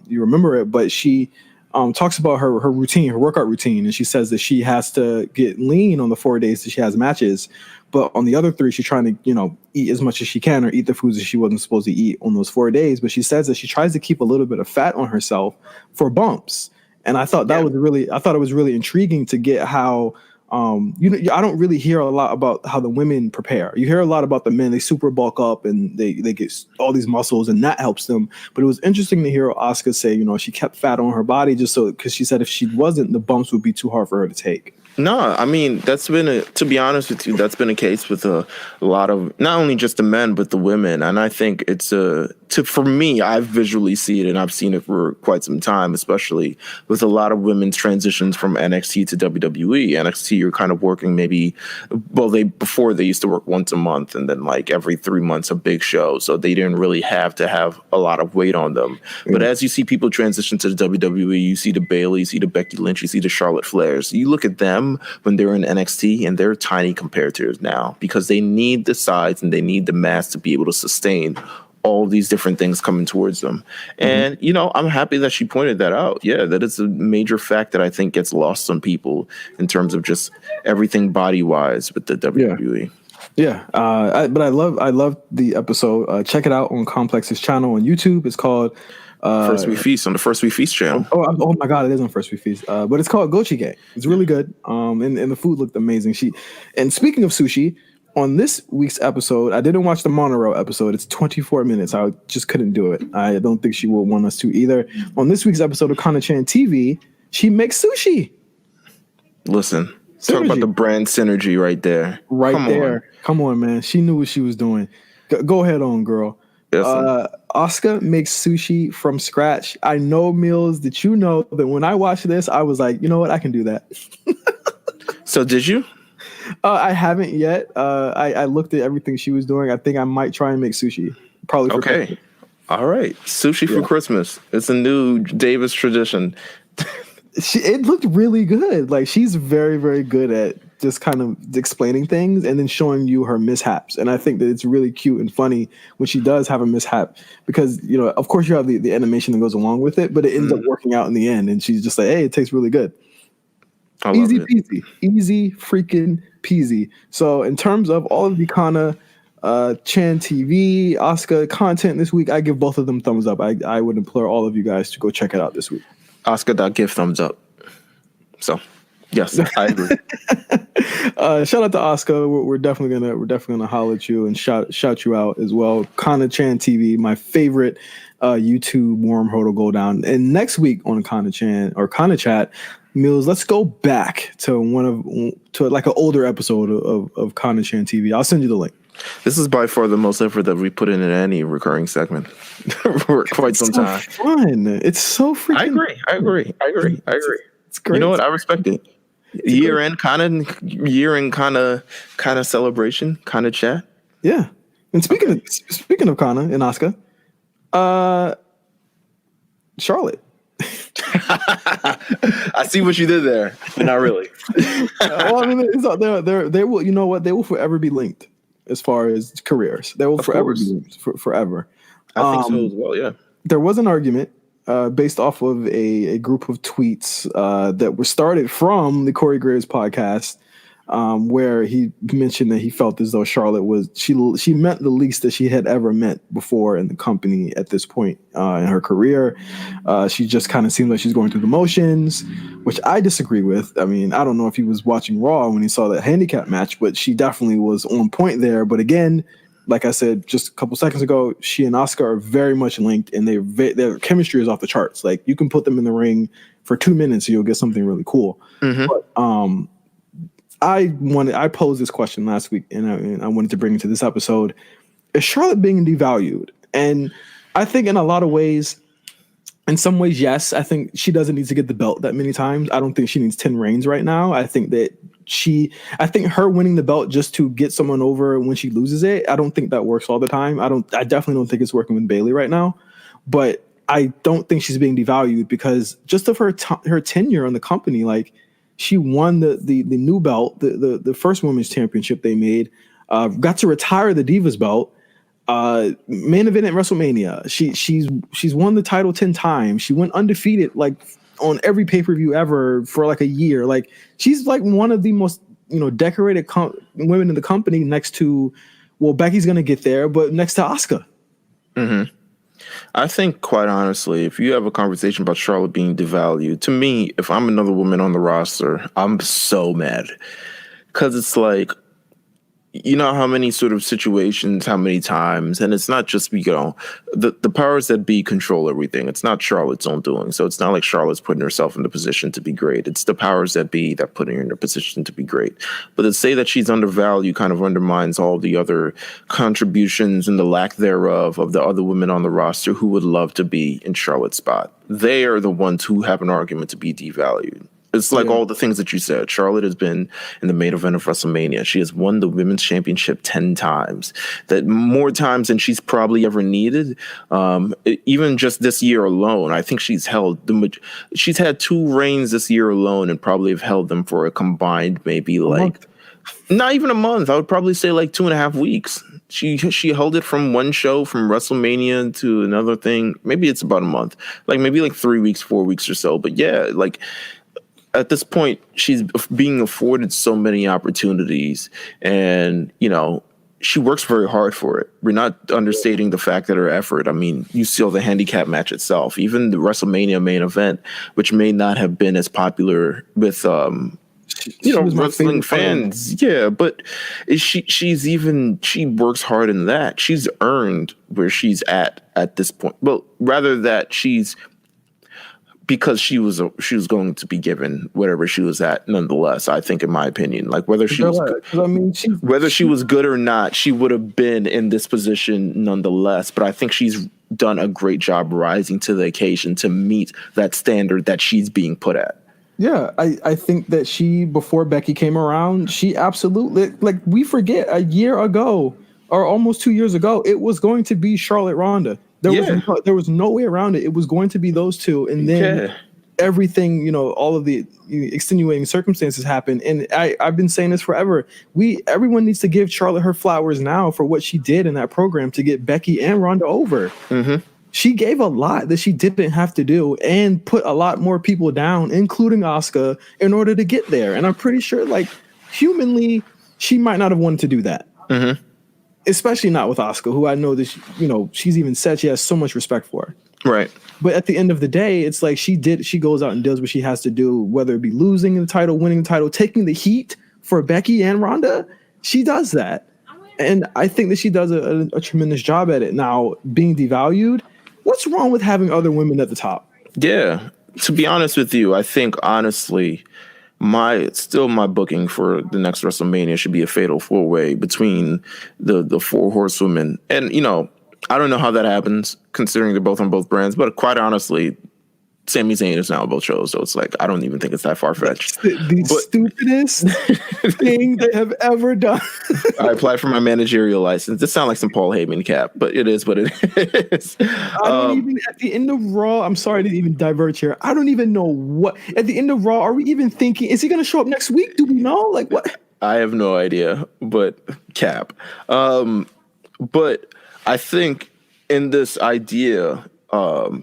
[SPEAKER 3] remember it, but she talks about her routine, her workout routine, and she says that she has to get lean on the 4 days that she has matches, but on the other 3, she's trying to eat as much as she can or eat the foods that she wasn't supposed to eat on those 4 days. But she says that she tries to keep a little bit of fat on herself for bumps, and I thought it was really intriguing to get how. I don't really hear a lot about how the women prepare. You hear a lot about the men; they super bulk up and they get all these muscles, and that helps them. But it was interesting to hear Asuka say, she kept fat on her body because she said if she wasn't, the bumps would be too hard for her to take.
[SPEAKER 4] No, I mean, to be honest with you, that's been a case with a lot of, not only just the men, but the women. And I think for me, I visually see it, and I've seen it for quite some time, especially with a lot of women's transitions from NXT to WWE. NXT, you're kind of working before they used to work once a month, and then like every 3 months, a big show. So they didn't really have to have a lot of weight on them. Mm-hmm. But as you see people transition to the WWE, you see the Bayley, you see the Becky Lynch, you see the Charlotte Flairs. You look at them when they're in NXT, and they're tiny compared to us now because they need the size and they need the mass to be able to sustain all these different things coming towards them. And, I'm happy that she pointed that out. Yeah, that is a major fact that I think gets lost on people in terms of just everything body-wise with the WWE.
[SPEAKER 3] Yeah, but I love the episode. Check it out on Complex's channel on YouTube. It's called
[SPEAKER 4] First We Feast on the First We Feast channel.
[SPEAKER 3] Oh my God, it is on First We Feast. But it's called Gucci Gang. It's really good. And the food looked amazing. And speaking of sushi, on this week's episode, I didn't watch the monorail episode. It's 24 minutes. I just couldn't do it. I don't think she will want us to either. On this week's episode of KANACHAT TV, she makes sushi.
[SPEAKER 4] Listen, talk about the brand synergy right there.
[SPEAKER 3] Come on, man. She knew what she was doing. Go ahead on, girl. Asuka makes sushi from scratch. I know, Meelz, that you know that when I watched this, I was like, you know what? I can do that.
[SPEAKER 4] So did you?
[SPEAKER 3] I haven't yet. I looked at everything she was doing. I think I might try and make sushi. Probably for Christmas.
[SPEAKER 4] All right. Sushi for Christmas. It's a new Davis tradition.
[SPEAKER 3] It looked really good. Like, she's very, very good at just kind of explaining things and then showing you her mishaps. And I think that it's really cute and funny when she does have a mishap because, of course you have the animation that goes along with it, but it ends up working out in the end. And she's just like, hey, it tastes really good. Easy peasy. Easy freaking peasy. So in terms of all of the Kana Chan TV, Asuka content this week. I give both of them thumbs up. I would implore all of you guys to go check it out this week.
[SPEAKER 4] Asuka.give thumbs up. So, yes, I agree.
[SPEAKER 3] Shout out to Asuka. We're definitely gonna holler at you and shout you out as well. KANACHAT TV, my favorite YouTube wormhole to go down. And next week on KANACHAT, Meelz, let's go back to like an older episode of KANACHAT TV. I'll send you the link.
[SPEAKER 4] This is by far the most effort that we put in any recurring segment for quite some time.
[SPEAKER 3] Fun. It's so freaking.
[SPEAKER 4] I agree.
[SPEAKER 3] It's great.
[SPEAKER 4] You know what? I respect it. Year end kind of celebration, kind of chat.
[SPEAKER 3] Yeah. And speaking of Kana and Asuka, Charlotte.
[SPEAKER 4] I see what you did there, but not really.
[SPEAKER 3] Well, I mean, they will. You know what? They will forever be linked as far as careers. They will forever be linked forever.
[SPEAKER 4] I think so as well. Yeah.
[SPEAKER 3] There was an argument based off of a group of tweets that were started from the Corey Graves podcast, where he mentioned that he felt as though Charlotte was she meant the least that she had ever meant before in the company at this point in her career. She just kind of seemed like she's going through the motions, which I disagree with. I mean, I don't know if he was watching Raw when he saw that handicap match, but she definitely was on point there. But again, like I said just a couple seconds ago, she and Asuka are very much linked, and their chemistry is off the charts. Like, you can put them in the ring for 2 minutes and you'll get something really cool. Mm-hmm. But I posed this question last week, and I wanted to bring it to this episode. Is Charlotte being devalued? And I think in a lot of ways, in some ways, yes. I think she doesn't need to get the belt that many times. I don't think she needs 10 reigns right now. I think her winning the belt just to get someone over when she loses it, I don't think that works all the time. I definitely don't think it's working with Bayley right now. But I don't think she's being devalued because just of her tenure in the company, like, she won the new belt, the first women's championship they made, got to retire the Divas belt, main event at WrestleMania. She's won the title 10 times. She went undefeated like on every pay-per-view ever for like a year. Like, she's like one of the most decorated women in the company, next to, well, Becky's gonna get there, but next to Asuka.
[SPEAKER 4] Mm-hmm. I think, quite honestly, if you have a conversation about Charlotte being devalued, to me, if I'm another woman on the roster, I'm so mad. Because it's like, you know how many sort of situations, how many times, and it's not just, the powers that be control everything. It's not Charlotte's own doing. So it's not like Charlotte's putting herself in the position to be great. It's the powers that be that putting her in a position to be great. But to say that she's undervalued kind of undermines all the other contributions and the lack thereof of the other women on the roster who would love to be in Charlotte's spot. They are the ones who have an argument to be devalued. It's like all the things that you said. Charlotte has been in the main event of WrestleMania. She has won the women's championship 10 times. That more times than she's probably ever needed. Even just this year alone, I think she's had 2 reigns this year alone and probably have held them for a combined maybe not even a month. I would probably say like 2.5 weeks. She held it from one show from WrestleMania to another thing. Maybe it's about a month. Like maybe like 3 weeks, 4 weeks or so. But yeah, like, at this point, she's being afforded so many opportunities, and she works very hard for it. We're not understating the fact that her effort. I mean, you saw the handicap match itself, even the WrestleMania main event, which may not have been as popular with wrestling fans. Yeah, but she works hard in that. She's earned where she's at this point. Well, rather that because she was going to be given whatever she was at, nonetheless. I think, in my opinion, like whether she was good or not, she would have been in this position nonetheless. But I think she's done a great job rising to the occasion to meet that standard that she's being put at.
[SPEAKER 3] Yeah, I think that before Becky came around, she absolutely, like, we forget a year ago or almost 2 years ago, it was going to be Charlotte Ronda. There was no way around it. It was going to be those two, and then everything, all of the extenuating circumstances happened. And I've been saying this forever. Everyone needs to give Charlotte her flowers now for what she did in that program to get Becky and Ronda over. Mm-hmm. She gave a lot that she didn't have to do, and put a lot more people down, including Asuka, in order to get there. And I'm pretty sure, like, humanly, she might not have wanted to do that. Mm-hmm. especially not with Asuka, who I know that she's even said she has so much respect for.
[SPEAKER 4] Right.
[SPEAKER 3] But at the end of the day, it's like she goes out and does what she has to do, whether it be losing the title, winning the title, taking the heat for Becky and Ronda. She does that. And I think that she does a tremendous job at it. Now, being devalued, what's wrong with having other women at the top?
[SPEAKER 4] Yeah. To be honest with you, I think, honestly, my booking for the next WrestleMania should be a fatal four-way between the four horsewomen. And, I don't know how that happens, considering they're both on both brands. But quite honestly, Sami Zayn is now on both shows, so it's like I don't even think it's that far-fetched.
[SPEAKER 3] The stupidest thing they have ever done.
[SPEAKER 4] I applied for my managerial license. This sounds like some Paul Heyman cap, but it is what it is.
[SPEAKER 3] I don't even, at the end of Raw, I'm sorry to even diverge here. I don't even know what, at the end of Raw, are we even thinking, is he going to show up next week? Do we know? Like, what?
[SPEAKER 4] I have no idea, but cap. But I think in this idea,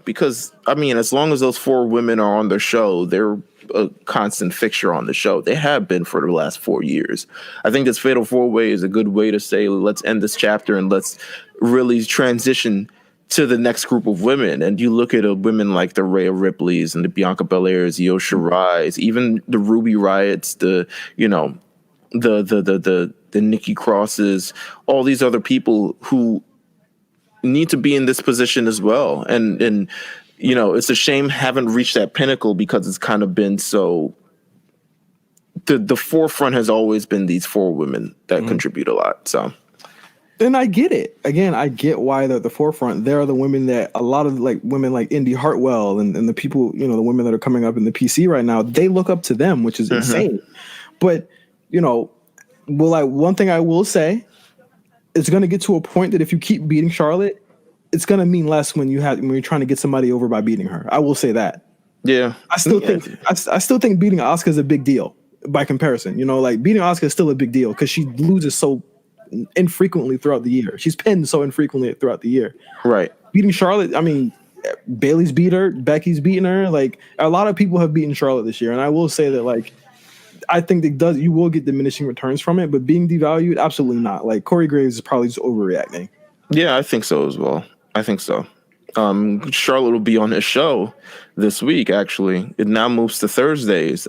[SPEAKER 4] because as long as those four women are on the show, they're a constant fixture on the show. They have been for the last 4 years. I think this fatal four-way is a good way to say, let's end this chapter and let's really transition to the next group of women. And you look at women like the Rhea Ripleys and the Bianca Belairs, the Io Shirai's, even the Ruby Riots, the Nikki Crosses, all these other people who need to be in this position as well. And it's a shame haven't reached that pinnacle because it's kind of been so the forefront has always been these four women that contribute a lot. So,
[SPEAKER 3] and I get it. Again, I get why they're at the forefront. They're the women that a lot of women like Indy Hartwell and the people, the women that are coming up in the PC right now, they look up to them, which is insane. But, one thing I will say, it's going to get to a point that if you keep beating Charlotte, it's going to mean less when you're trying to get somebody over by beating her. I will say that.
[SPEAKER 4] Yeah.
[SPEAKER 3] I still think beating Asuka is a big deal by comparison. Beating Asuka is still a big deal because she loses so infrequently throughout the year. She's pinned so infrequently throughout the year.
[SPEAKER 4] Right.
[SPEAKER 3] Beating Charlotte, Bayley's beat her, Becky's beaten her. Like, a lot of people have beaten Charlotte this year. And I will say that, I think you will get diminishing returns from it, but being devalued, absolutely not. Like, Corey Graves is probably just overreacting. Yeah,
[SPEAKER 4] I think so as well. I think so. Charlotte will be on his show this week, actually. It now moves to Thursdays.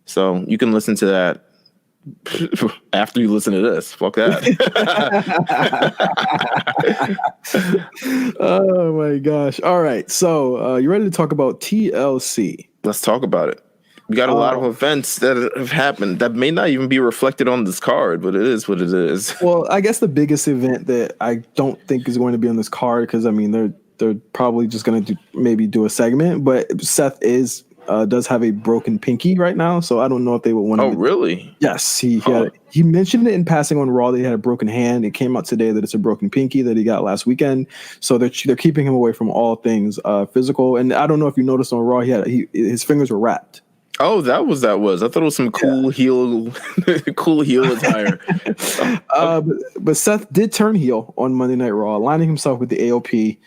[SPEAKER 4] So you can listen to that after you listen to this. Fuck that.
[SPEAKER 3] Oh, my gosh. All right. So you ready to talk about TLC?
[SPEAKER 4] Let's talk about it. We got a lot of events that have happened that may not even be reflected on this card, but it is what it is.
[SPEAKER 3] Well, I guess the biggest event that I don't think is going to be on this card, because they're probably just going to do a segment, but Seth does have a broken pinky right now, so I don't know if they would want to.
[SPEAKER 4] Oh, really?
[SPEAKER 3] Yes, he mentioned it in passing on Raw that he had a broken hand. It came out today that it's a broken pinky that he got last weekend, so they're keeping him away from all things physical. And I don't know if you noticed on Raw, his fingers were wrapped.
[SPEAKER 4] Oh, that was. I thought it was some cool heel attire.
[SPEAKER 3] But Seth did turn heel on Monday Night Raw, aligning himself with the AOP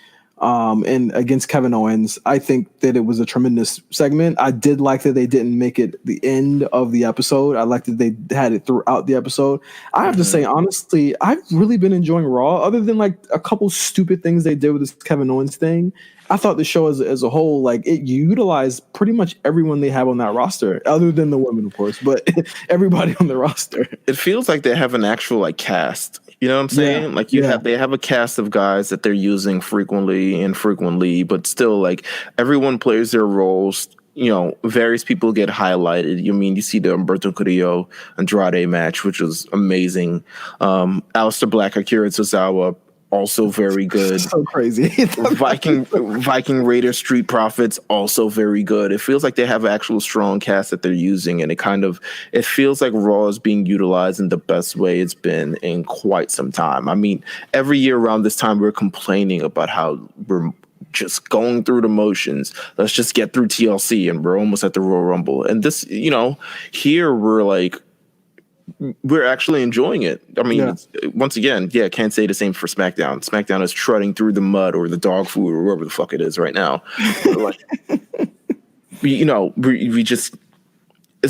[SPEAKER 3] and against Kevin Owens. I think that it was a tremendous segment. I did like that they didn't make it the end of the episode. I liked that they had it throughout the episode. I have to say, honestly, I've really been enjoying Raw, other than a couple stupid things they did with this Kevin Owens thing. I thought the show as a whole, it utilized pretty much everyone they have on that roster, other than the women, of course, but everybody on the roster.
[SPEAKER 4] It feels like they have an actual cast. You know what I'm saying? They have a cast of guys that they're using infrequently, but still everyone plays their roles. Various people get highlighted. You see the Humberto Carrillo Andrade match, which was amazing. Aleister Black, Akira Tozawa, also very good.
[SPEAKER 3] So crazy.
[SPEAKER 4] Viking Raider Street Profits, also very good. It feels like they have an actual strong cast that they're using, and it feels like Raw is being utilized in the best way it's been in quite some time. Every year around this time, we're complaining about how we're just going through the motions. Let's just get through TLC, and we're almost at the Royal Rumble. And this, here we're actually enjoying it. Once again, can't say the same for SmackDown. SmackDown is trudging through the mud or the dog food or wherever the fuck it is right now. It's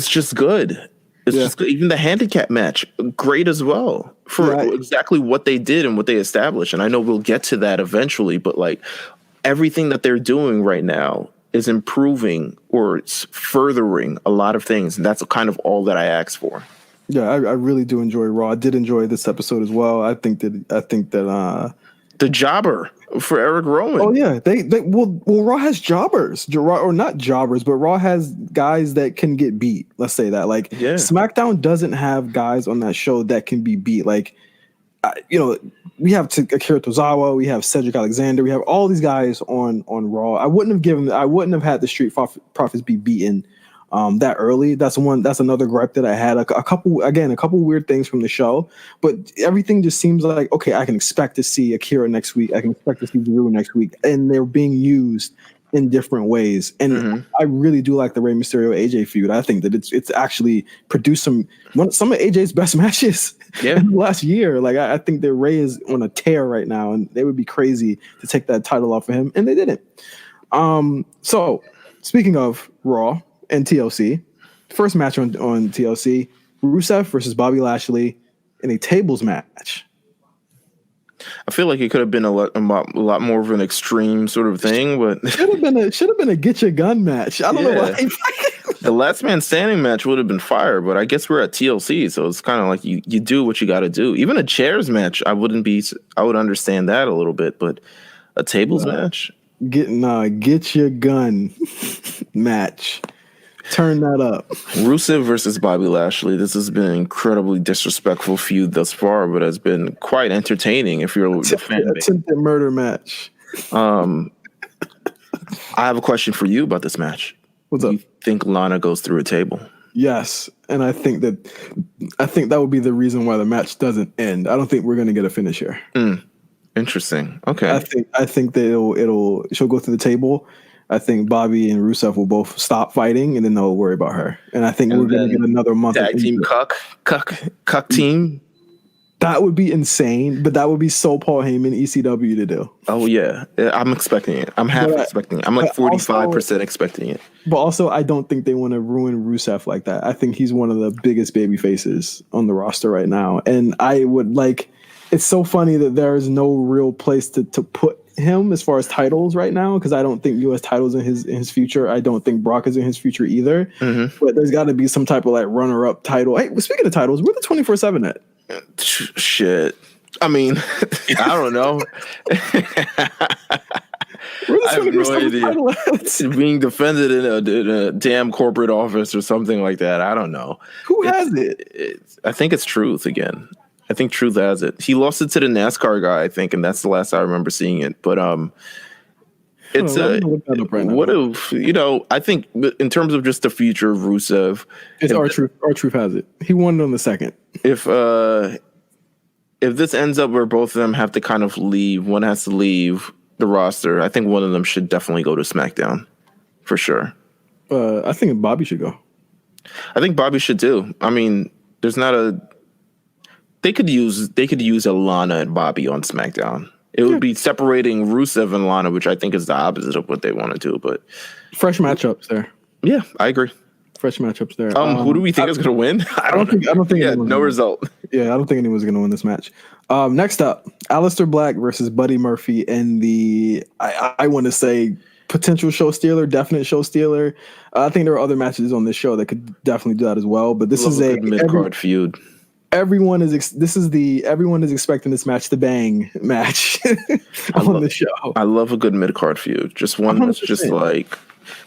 [SPEAKER 4] just good. It's just good. Even the handicap match, great as well for exactly what they did and what they established. And I know we'll get to that eventually, but like everything that they're doing right now is improving or it's furthering a lot of things. And that's kind of all that I asked for.
[SPEAKER 3] Yeah, I really do enjoy Raw. I did enjoy this episode as well. I think that
[SPEAKER 4] the jobber for Eric Rowan.
[SPEAKER 3] Oh yeah, well Raw has jobbers, or not jobbers, but Raw has guys that can get beat. Let's say that. Like SmackDown doesn't have guys on that show that can be beat. Like we have Akira Tozawa, we have Cedric Alexander, we have all these guys on Raw. I wouldn't have had the Street Profits be beaten that early. That's another gripe that I had. A couple weird things from the show, but everything just seems like, okay, I can expect to see Akira next week. I can expect to see Drew next week, and they're being used in different ways. And I really do like the Rey Mysterio AJ feud. I think that it's actually produced some of AJ's best matches in the last year. Like I think that Rey is on a tear right now, and they would be crazy to take that title off of him, and they didn't. So speaking of Raw and TLC, first match on TLC, Rusev versus Bobby Lashley in a tables match.
[SPEAKER 4] I feel like it could have been a lot more of an extreme sort of thing, but
[SPEAKER 3] should have been a get your gun match. I don't know why.
[SPEAKER 4] The last man standing match would have been fire, but I guess we're at TLC, so it's kind of like you do what you got to do. Even a chairs match, I would understand that a little bit, but a tables match,
[SPEAKER 3] get your gun match. Turn that up.
[SPEAKER 4] Rusev versus Bobby Lashley. This has been an incredibly disrespectful feud thus far, but has been quite entertaining if you're a fan base.
[SPEAKER 3] Attempted murder match.
[SPEAKER 4] I have a question for you about this match.
[SPEAKER 3] What's up?
[SPEAKER 4] Do you think Lana goes through a table?
[SPEAKER 3] Yes, and I think that would be the reason why the match doesn't end. I don't think we're going to get a finish here.
[SPEAKER 4] Interesting. Okay.
[SPEAKER 3] I think that she'll go through the table. I think Bobby and Rusev will both stop fighting, and then they'll worry about her. And I think we're going to get another month.
[SPEAKER 4] Tag team cuck team.
[SPEAKER 3] That would be insane, but that would be so Paul Heyman ECW to do.
[SPEAKER 4] Oh yeah, I'm expecting it. I'm half expecting it. I'm like 45% expecting it.
[SPEAKER 3] But also, I don't think they want to ruin Rusev like that. I think he's one of the biggest baby faces on the roster right now, and I would like. It's so funny that there is no real place to put him as far as titles right now, because I don't think U.S. titles in his future. I don't think Brock is in his future either. But there's got to be some type of like runner-up title. Hey, speaking of titles, where the 24/7 at?
[SPEAKER 4] Shit. I mean, I don't know. I have no idea. It's being defended in a damn corporate office or something like that. I don't know.
[SPEAKER 3] Who has it?
[SPEAKER 4] I think it's Truth again. I think Truth has it. He lost it to the NASCAR guy, I think, and that's the last I remember seeing it. But it's what if I think in terms of just the future of Rusev,
[SPEAKER 3] it's R-Truth. R-Truth has it. He won it on the second.
[SPEAKER 4] If this ends up where both of them have to kind of leave, one has to leave the roster, I think one of them should definitely go to SmackDown for sure.
[SPEAKER 3] I think Bobby should go.
[SPEAKER 4] I think Bobby should too. I mean, there's not a. They could use a Lana and Bobby on SmackDown. It would be separating Rusev and Lana, which I think is the opposite of what they want to do. But
[SPEAKER 3] fresh matchups there.
[SPEAKER 4] Yeah, I agree.
[SPEAKER 3] Fresh matchups there.
[SPEAKER 4] Who do we think is going to win? I don't think. Yeah, no result.
[SPEAKER 3] Yeah, I don't think anyone's going to win this match. Next up, Aleister Black versus Buddy Murphy in the I want to say potential show stealer, definite show stealer. I think there are other matches on this show that could definitely do that as well. But this is a
[SPEAKER 4] mid-card feud.
[SPEAKER 3] Everyone is expecting this match to bang match on the show.
[SPEAKER 4] I love a good mid-card feud. Just one that's just like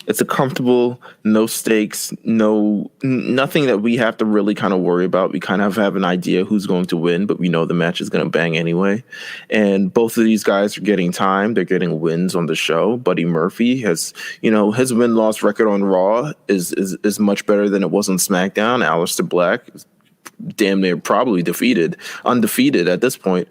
[SPEAKER 4] it's a comfortable, no stakes, nothing that we have to really kind of worry about. We kind of have an idea who's going to win, but we know the match is going to bang anyway. And both of these guys are getting time. They're getting wins on the show. Buddy Murphy has, his win-loss record on Raw is much better than it was on SmackDown. Aleister Black is damn near probably undefeated at this point.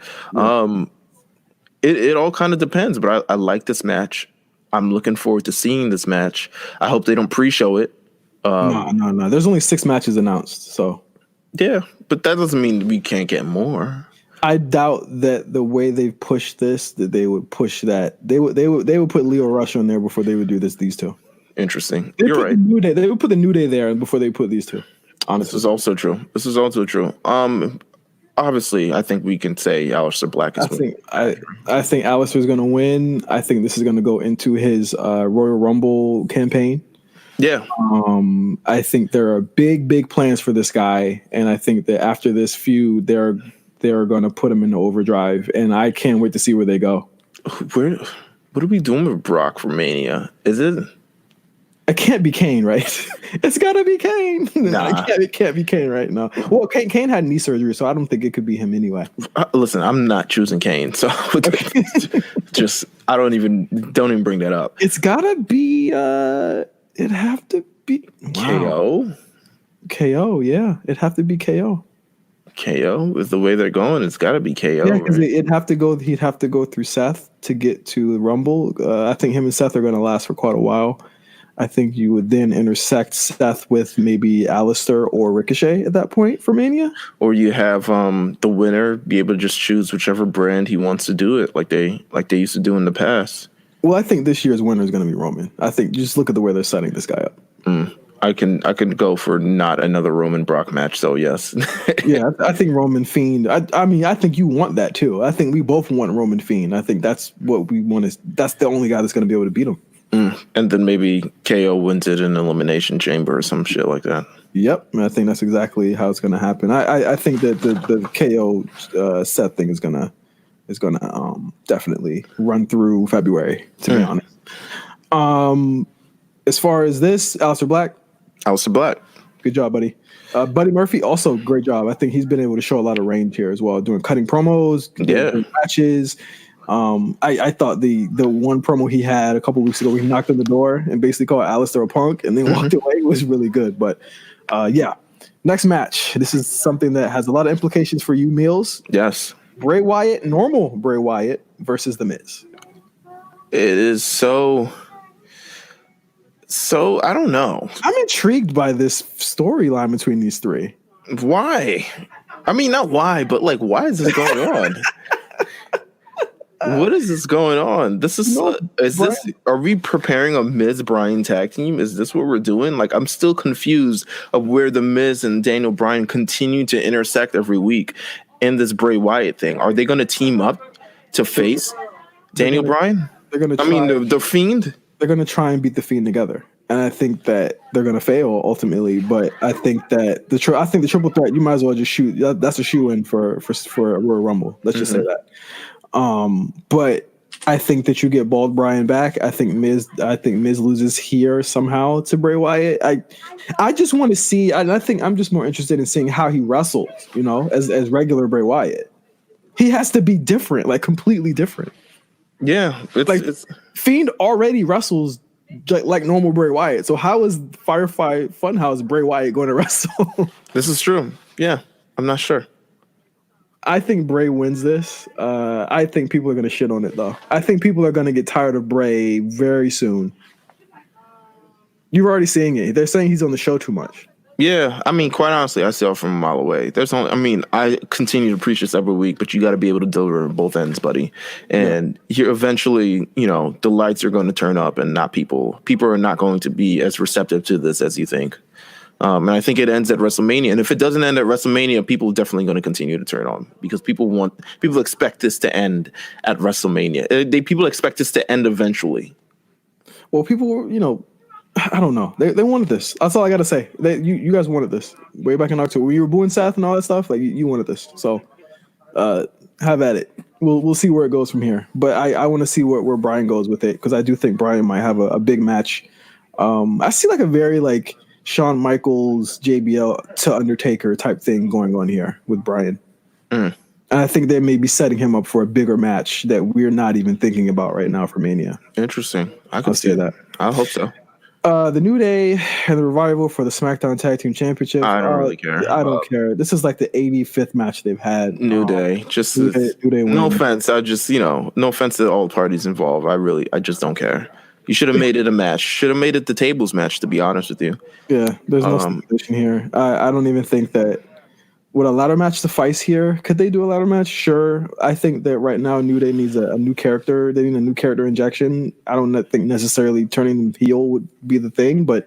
[SPEAKER 4] It all kind of depends, but I like this match. I'm looking forward to seeing this match. I hope they don't pre-show it.
[SPEAKER 3] No. There's only 6 matches announced, so
[SPEAKER 4] yeah, but that doesn't mean we can't get more.
[SPEAKER 3] I doubt that the way they pushed this, that they would push that. They would put Leo Rush on there before they would do these two.
[SPEAKER 4] Interesting. You're right.
[SPEAKER 3] They would put the New Day there before they put these two. Honestly.
[SPEAKER 4] This is also true. obviously, I think we can say Aleister Black is winning.
[SPEAKER 3] I think Aleister's going to win. I think this is going to go into his Royal Rumble campaign.
[SPEAKER 4] Yeah.
[SPEAKER 3] I think there are big plans for this guy, and I think that after this feud, they're going to put him into overdrive, and I can't wait to see where they go.
[SPEAKER 4] What are we doing with Brock for Mania? Is it?
[SPEAKER 3] It can't be Kane, right? It's got to be Kane.
[SPEAKER 4] Nah.
[SPEAKER 3] It can't be Kane right now. Well, Kane had knee surgery, so I don't think it could be him anyway.
[SPEAKER 4] Listen, I'm not choosing Kane, so just don't even bring that up.
[SPEAKER 3] It's got to be. It'd have to be KO. Yeah, it'd have to be KO.
[SPEAKER 4] KO with the way they're going, it's got to be KO.
[SPEAKER 3] Yeah, because he'd have to go through Seth to get to the Rumble. I think him and Seth are going to last for quite a while. I think you would then intersect Seth with maybe Aleister or Ricochet at that point for Mania.
[SPEAKER 4] Or you have the winner be able to just choose whichever brand he wants to do it, like they used to do in the past.
[SPEAKER 3] Well, I think this year's winner is going to be Roman. I think just look at the way they're setting this guy up.
[SPEAKER 4] I can go for not another Roman Brock match, so yes.
[SPEAKER 3] Yeah, I think Roman Fiend. I mean, I think you want that too. I think we both want Roman Fiend. I think that's what we want. That's the only guy that's going to be able to beat him.
[SPEAKER 4] And then maybe KO wins it in Elimination Chamber or some shit like that.
[SPEAKER 3] Yep, I think that's exactly how it's going to happen. I think that the KO Seth thing is gonna definitely run through February. To be honest. As far as this, Aleister Black. Good job, buddy. Buddy Murphy, also great job. I think he's been able to show a lot of range here as well, doing cutting promos, doing matches. I thought the one promo he had a couple weeks ago where he knocked on the door and basically called Aleister a punk and then walked away was really good. But yeah, next match. This is something that has a lot of implications for you, Meelz.
[SPEAKER 4] Yes.
[SPEAKER 3] Bray Wyatt, normal Bray Wyatt versus The Miz.
[SPEAKER 4] It is so I don't know. I'm
[SPEAKER 3] intrigued by this storyline between these three.
[SPEAKER 4] Why? I mean, not why, but like, why is this going on? What is this going on? Are we preparing a Miz Bryan tag team? Is this what we're doing? Like, I'm still confused of where the Miz and Daniel Bryan continue to intersect every week in this Bray Wyatt thing. Are they going to team up to face Daniel Bryan?
[SPEAKER 3] They're going to.
[SPEAKER 4] I mean, the Fiend.
[SPEAKER 3] They're going to try and beat the Fiend together, and I think that they're going to fail ultimately. But I think that the triple threat, you might as well just shoot. That's a shoe in for a Royal Rumble. Let's just say that. But I think that you get Bald Bryan back. I think Miz loses here somehow to Bray Wyatt. I just want to see, and I think I'm just more interested in seeing how he wrestles, as regular Bray Wyatt. He has to be different, like completely different.
[SPEAKER 4] Yeah. It's
[SPEAKER 3] Fiend already wrestles like normal Bray Wyatt. So how is Firefly Funhouse Bray Wyatt going to wrestle?
[SPEAKER 4] This is true. Yeah. I'm not sure.
[SPEAKER 3] I think Bray wins this. I think people are going to shit on it, though. I think people are going to get tired of Bray very soon. You're already seeing it. They're saying he's on the show too much.
[SPEAKER 4] Yeah, I mean, quite honestly, I see it from a mile away. I continue to preach this every week, but you got to be able to deliver on both ends, buddy. And you're eventually, the lights are going to turn up, and not people. People are not going to be as receptive to this as you think. And I think it ends at WrestleMania. And if it doesn't end at WrestleMania, people are definitely going to continue to turn on because people expect this to end at WrestleMania. People expect this to end eventually.
[SPEAKER 3] Well, people, I don't know. They wanted this. That's all I got to say. You guys wanted this way back in October. When you were booing Seth and all that stuff, like you wanted this. So have at it. We'll see where it goes from here. But I want to see where Bryan goes with it because I do think Bryan might have a big match. I see like a very like Shawn Michaels, JBL to Undertaker type thing going on here with Bryan. And I think they may be setting him up for a bigger match that we're not even thinking about right now for Mania.
[SPEAKER 4] Interesting. I'll see that. I hope so.
[SPEAKER 3] The New Day and the Revival for the SmackDown Tag Team Championship.
[SPEAKER 4] I don't really care.
[SPEAKER 3] I don't care. This is like the 85th match they've had.
[SPEAKER 4] New Day. Just New Day no offense. No offense to all parties involved. I just don't care. You should have made it a match. Should have made it the tables match, to be honest with you.
[SPEAKER 3] Yeah, there's no stipulation here. I don't even think that would a ladder match suffice here. Could they do a ladder match? Sure. I think that right now New Day needs a new character. They need a new character injection. I don't think necessarily turning them heel would be the thing, but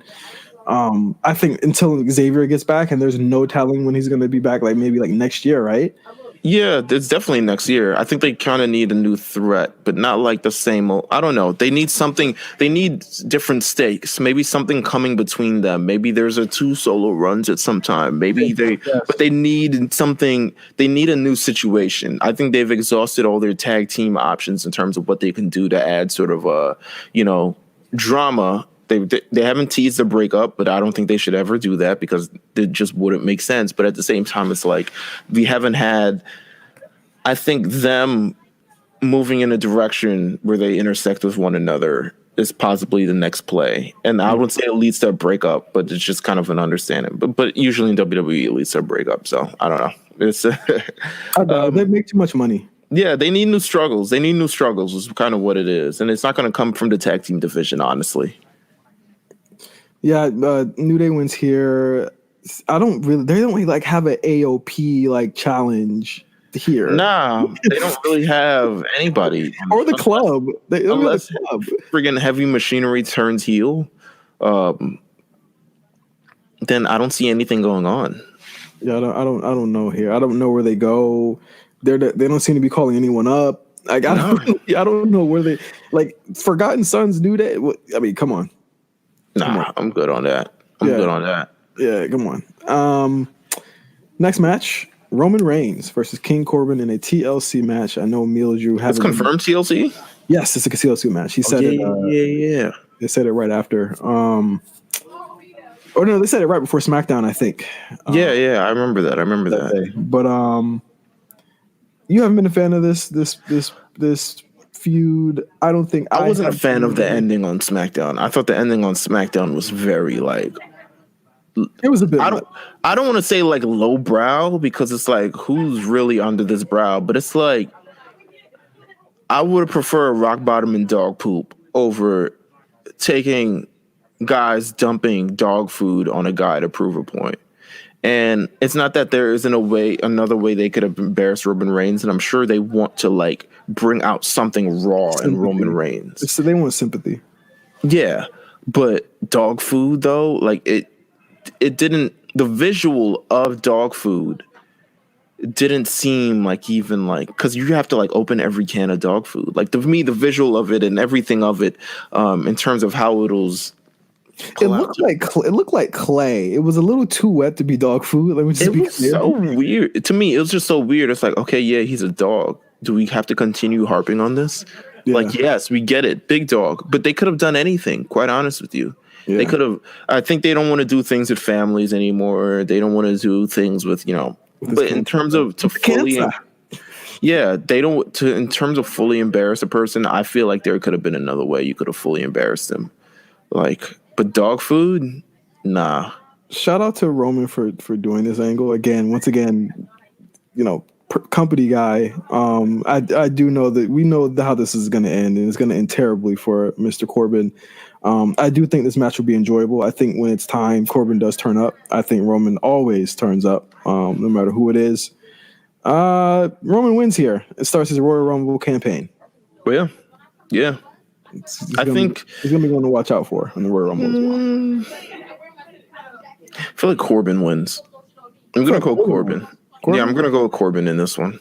[SPEAKER 3] I think until Xavier gets back, and there's no telling when he's going to be back, like maybe like next year, right?
[SPEAKER 4] Yeah, it's definitely next year. I think they kind of need a new threat, but not like the same old. I don't know. They need something. They need different stakes. Maybe something coming between them. Maybe there's a 2 solo runs at some time. Maybe but they need something. They need a new situation. I think they've exhausted all their tag team options in terms of what they can do to add sort of drama. They haven't teased a breakup, but I don't think they should ever do that because it just wouldn't make sense. But at the same time, it's like we haven't had, I think, them moving in a direction where they intersect with one another is possibly the next play. And I wouldn't say it leads to a breakup, but it's just kind of an understanding. But usually in WWE, it leads to a breakup. So I don't know. It's
[SPEAKER 3] they make too much money.
[SPEAKER 4] Yeah, they need new struggles. They need new struggles is kind of what it is. And it's not going to come from the tag team division, honestly.
[SPEAKER 3] Yeah, New Day wins here. They don't really like have an AOP like challenge here.
[SPEAKER 4] Nah, they don't really have anybody.
[SPEAKER 3] Or the club.
[SPEAKER 4] Unless friggin' Heavy Machinery turns heel, then I don't see anything going on.
[SPEAKER 3] Yeah, I don't know here. I don't know where they go. They don't seem to be calling anyone up. Like I don't know where they like Forgotten Sons, New Day. I mean, come on.
[SPEAKER 4] Nah, I'm good on that. I'm good on that.
[SPEAKER 3] Yeah, come on. Next match, Roman Reigns versus King Corbin in a TLC match. I know Meelz, you have
[SPEAKER 4] it's confirmed TLC?
[SPEAKER 3] Yes, it's a TLC match. He said it.
[SPEAKER 4] Yeah.
[SPEAKER 3] They said it right after. No, they said it right before SmackDown, I think.
[SPEAKER 4] Yeah, I remember that.
[SPEAKER 3] But you haven't been a fan of this feud. I don't think
[SPEAKER 4] I wasn't a fan of the ending on SmackDown. I thought the ending on SmackDown was very like
[SPEAKER 3] it was a bit.
[SPEAKER 4] I don't want to say like lowbrow because it's like who's really under this brow, but it's like I would prefer rock bottom and dog poop over taking guys dumping dog food on a guy to prove a point. And it's not that there isn't another way they could have embarrassed Roman Reigns, and I'm sure they want to like bring out something raw in Roman Reigns.
[SPEAKER 3] So they want sympathy.
[SPEAKER 4] Yeah, but dog food though, like it didn't. The visual of dog food didn't seem like even like because you have to like open every can of dog food. Like to me, the visual of it and everything of it, in terms of how it was.
[SPEAKER 3] It looked like clay. It was a little too wet to be dog food. Let me just be clear.
[SPEAKER 4] So weird to me. It was just so weird. It's like, okay, yeah, he's a dog. Do we have to continue harping on this? Yeah. Like, yes, we get it, big dog. But they could have done anything. Quite honest with you, they could have. I think they don't want to do things with families anymore. They don't want to do things with But in terms of to fully, they don't. In terms of fully embarrass a person, I feel like there could have been another way you could have fully embarrassed them, like. But dog food, nah.
[SPEAKER 3] Shout out to Roman for doing this angle once again. Company guy. I do know that we know how this is going to end, and it's going to end terribly for Mr. Corbin. I do think this match will be enjoyable. I think when it's time, Corbin does turn up. I think Roman always turns up, no matter who it is. Roman wins here. It starts his Royal Rumble campaign.
[SPEAKER 4] Well, yeah. I think
[SPEAKER 3] he's gonna be one to watch out for in the Royal Rumble as well.
[SPEAKER 4] I feel like Corbin wins. I'm gonna go Corbin. Yeah, I'm gonna go with Corbin in this one.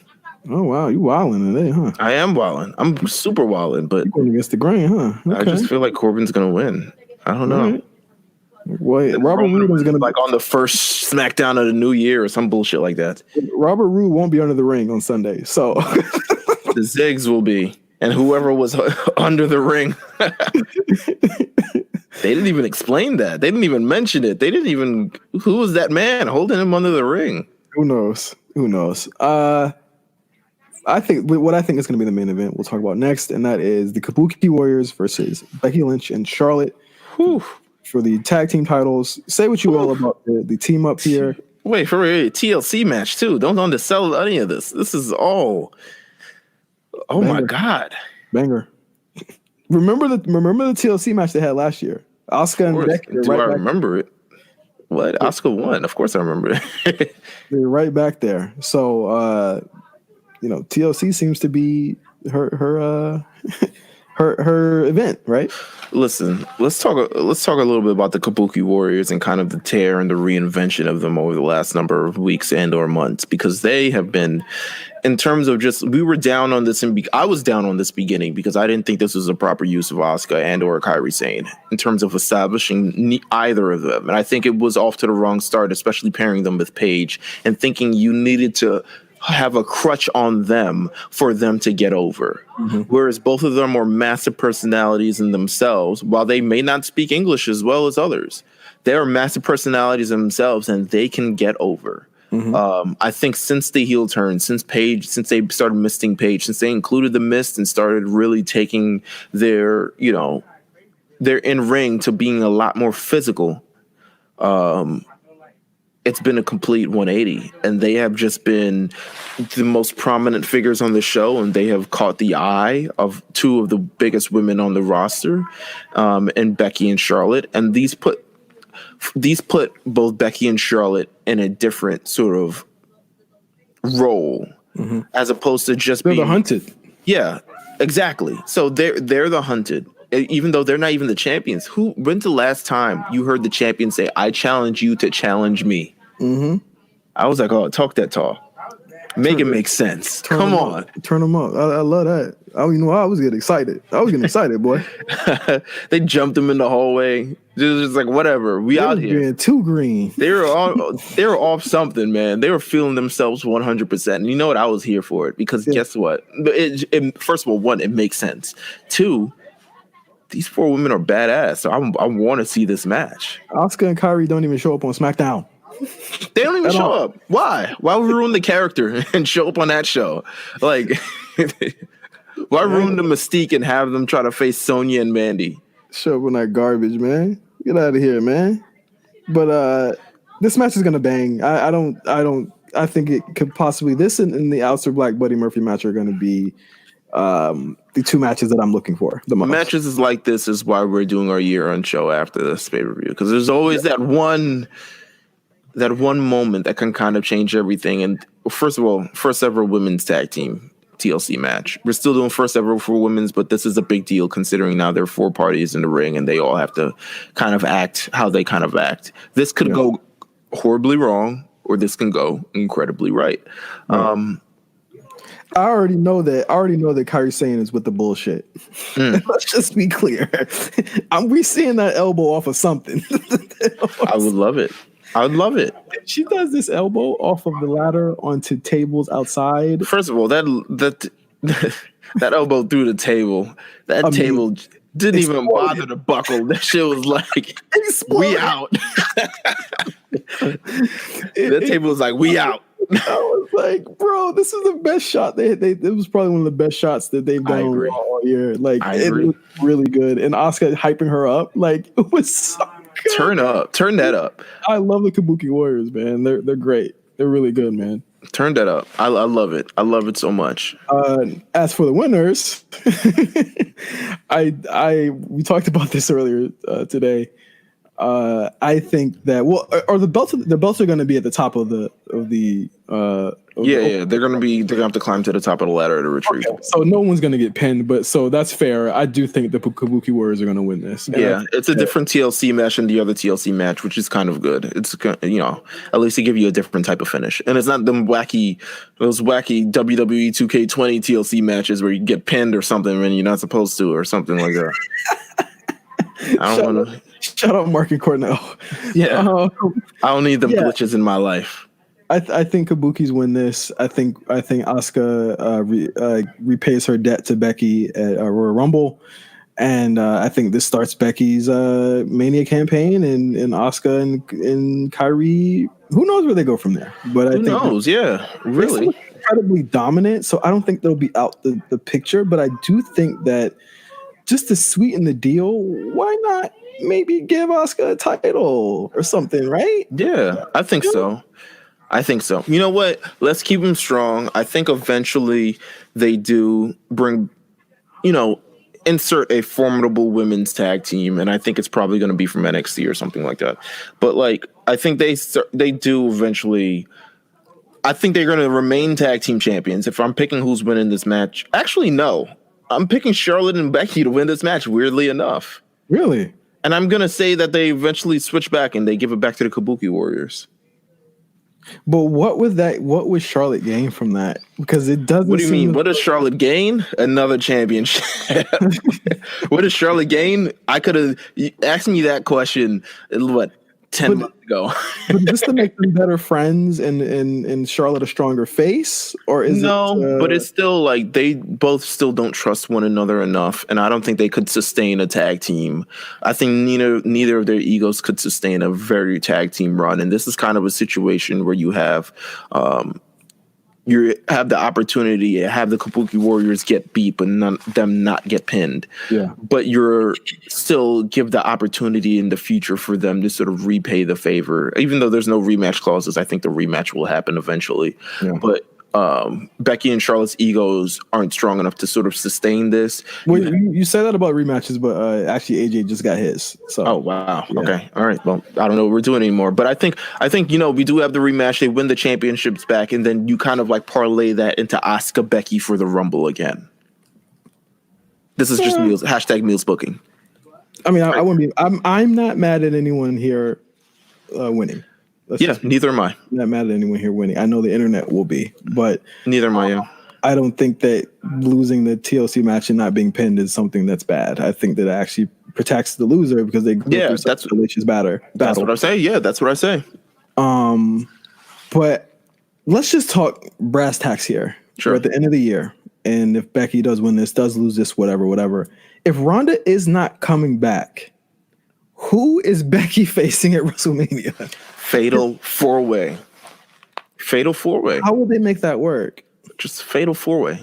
[SPEAKER 3] Oh wow, you wilding today, huh?
[SPEAKER 4] I am wilding. I'm super wilding, but
[SPEAKER 3] you're going against the grain, huh? Okay.
[SPEAKER 4] I just feel like Corbin's gonna win. I don't know.
[SPEAKER 3] Right. Wait, Robert Roode is gonna
[SPEAKER 4] like on the first SmackDown of the new year or some bullshit like that.
[SPEAKER 3] Robert Roode won't be under the ring on Sunday, so
[SPEAKER 4] the Zigs will be. And whoever was under the ring, they didn't even explain that. They didn't even mention it. They didn't even. Who was that man holding him under the ring?
[SPEAKER 3] Who knows? I think what I think is going to be the main event we'll talk about next, and that is the Kabuki Warriors versus Becky Lynch and Charlotte for the tag team titles. Say what you will about the team up here.
[SPEAKER 4] Wait, for a TLC match too. Don't undersell any of this. This is all. Oh Banger. My God!
[SPEAKER 3] Banger. Remember the TLC match they had last year? Asuka and Becky.
[SPEAKER 4] Do I remember it? What? Asuka won. Of course I remember it.
[SPEAKER 3] They're right back there. So TLC seems to be her her event, right?
[SPEAKER 4] Listen, let's talk a little bit about the Kabuki Warriors and kind of the tear and the reinvention of them over the last number of weeks and or months, because they have been, in terms of just, we were down on this, and I was down on this beginning because I didn't think this was a proper use of Asuka and or Kairi Sane in terms of establishing either of them. And I think it was off to the wrong start, especially pairing them with Paige and thinking you needed to have a crutch on them for them to get over. Mm-hmm. Whereas both of them are massive personalities in themselves, while they may not speak English as well as others. They are massive personalities in themselves, and they can get over. Mm-hmm. I think since the heel turn, since they started misting Paige, since they included the mist and started really taking their in-ring to being a lot more physical, it's been a complete 180, and they have just been the most prominent figures on the show, and they have caught the eye of two of the biggest women on the roster, and Becky and Charlotte. And these put both Becky and Charlotte in a different sort of role, mm-hmm. as opposed to just being
[SPEAKER 3] the hunted.
[SPEAKER 4] Yeah, exactly. So they're the hunted. Even though they're not even the champions. When's the last time you heard the champion say, "I challenge you to challenge me"? Mm-hmm. I was like, oh, talk that talk. Make it make sense. Come on.
[SPEAKER 3] Turn them up. I love that. I was getting excited. Boy.
[SPEAKER 4] They jumped him in the hallway. Just like, whatever. We out here.
[SPEAKER 3] Being too green.
[SPEAKER 4] They were off something, man. They were feeling themselves 100%. And you know what? I was here for it because guess what? First of all, one, it makes sense. Two, these four women are badass. So I want to see this match.
[SPEAKER 3] Asuka and Kairi don't even show up on SmackDown.
[SPEAKER 4] They don't even show up. Why? Why would we ruin the character and show up on that show? Like, why ruin the mystique and have them try to face Sonya and Mandy?
[SPEAKER 3] Show up on that garbage, man. Get out of here, man. But this match is gonna bang. I think it could possibly, this and the Aleister Black Buddy Murphy match are gonna be the two matches that I'm looking for the most.
[SPEAKER 4] Matches is like this is why we're doing our year-end show after this pay-per-view, because there's always that one moment that can kind of change everything. And first of all, first ever women's tag team TLC match. We're still doing first ever for women's, but this is a big deal considering now there are four parties in the ring and they all have to kind of act how they kind of act. This could go horribly wrong, or this can go incredibly right.
[SPEAKER 3] I already know that Kairi Sane is with the bullshit. Let's just be clear. We seeing that elbow off of something.
[SPEAKER 4] I would love it.
[SPEAKER 3] She does this elbow off of the ladder onto tables outside.
[SPEAKER 4] First of all, that elbow through the table. Table didn't even bother to buckle. That shit was like, we out. That table was like, we out.
[SPEAKER 3] I was like, bro, this is the best shot. It was probably one of the best shots that they've done all year. Like, it was really good. And Asuka hyping her up, like, it was so good.
[SPEAKER 4] Turn that up.
[SPEAKER 3] I love the Kabuki Warriors, man. They're great. They're really good, man.
[SPEAKER 4] Turn that up. I love it. I love it so much.
[SPEAKER 3] As for the winners, we talked about this earlier today. I think that the belts are going to be at the top of the
[SPEAKER 4] they're gonna have to climb to the top of the ladder to retrieve.
[SPEAKER 3] Okay, so no one's gonna get pinned, but so that's fair. I do think the Kabuki Warriors are gonna win this.
[SPEAKER 4] It's a different TLC match than the other TLC match, which is kind of good. It's at least they give you a different type of finish, and it's not those wacky WWE 2K20 TLC matches where you get pinned or something when you're not supposed to or something like that. I don't want to.
[SPEAKER 3] Shout out Mark and Cornell.
[SPEAKER 4] Yeah, I don't need them glitches in my life.
[SPEAKER 3] I think Kabuki's win this. I think Asuka repays her debt to Becky at Royal Rumble, and I think this starts Becky's Mania campaign, and Asuka and Kairi. Who knows where they go from there? But
[SPEAKER 4] who knows? Yeah, really
[SPEAKER 3] incredibly dominant. So I don't think they'll be out the picture. But I do think that just to sweeten the deal, why not maybe give Asuka a title or something, right?
[SPEAKER 4] Yeah, I think so. You know what? Let's keep them strong. I think eventually they do bring, insert a formidable women's tag team, and I think it's probably going to be from NXT or something like that. But I think they do eventually. I think they're going to remain tag team champions. If I'm picking who's winning this match, actually no. I'm picking Charlotte and Becky to win this match, weirdly enough.
[SPEAKER 3] Really?
[SPEAKER 4] And I'm going to say that they eventually switch back and they give it back to the Kabuki Warriors.
[SPEAKER 3] But what would Charlotte gain from that? Because it doesn't.
[SPEAKER 4] What do you mean? What does Charlotte gain? Another championship. What does Charlotte gain? I could have asked me that question, 10 months ago.
[SPEAKER 3] But just to make them better friends and Charlotte a stronger face? Or is
[SPEAKER 4] it? But it's still like they both still don't trust one another enough. And I don't think they could sustain a tag team. I think neither of their egos could sustain a very tag team run. And this is kind of a situation where you have the opportunity to have the Kabuki Warriors get beat, but them not get pinned.
[SPEAKER 3] Yeah.
[SPEAKER 4] But you're still give the opportunity in the future for them to sort of repay the favor. Even though there's no rematch clauses, I think the rematch will happen eventually. Yeah. But Becky and Charlotte's egos aren't strong enough to sort of sustain this.
[SPEAKER 3] Well, you say that about rematches, but actually AJ just got his. So.
[SPEAKER 4] Oh wow. Yeah. Okay. All right. Well, I don't know what we're doing anymore. But I think we do have the rematch. They win the championships back, and then you kind of like parlay that into Asuka Becky for the Rumble again. This is just Meelz, #Meelz booking.
[SPEAKER 3] I mean, I wouldn't be. I'm not mad at anyone here winning.
[SPEAKER 4] Neither am I.
[SPEAKER 3] Not mad at anyone here winning. I know the internet will be, but
[SPEAKER 4] neither am I. Yeah.
[SPEAKER 3] I don't think that losing the TLC match and not being pinned is something that's bad. I think that it actually protects the loser because they go through such a delicious battle.
[SPEAKER 4] That's what I say. Yeah, that's what I say.
[SPEAKER 3] But let's just talk brass tacks here.
[SPEAKER 4] Sure.
[SPEAKER 3] We're at the end of the year, and if Becky does win this, does lose this, whatever. If Ronda is not coming back, who is Becky facing at WrestleMania?
[SPEAKER 4] Fatal four-way.
[SPEAKER 3] How will they make that work?
[SPEAKER 4] Just fatal four-way.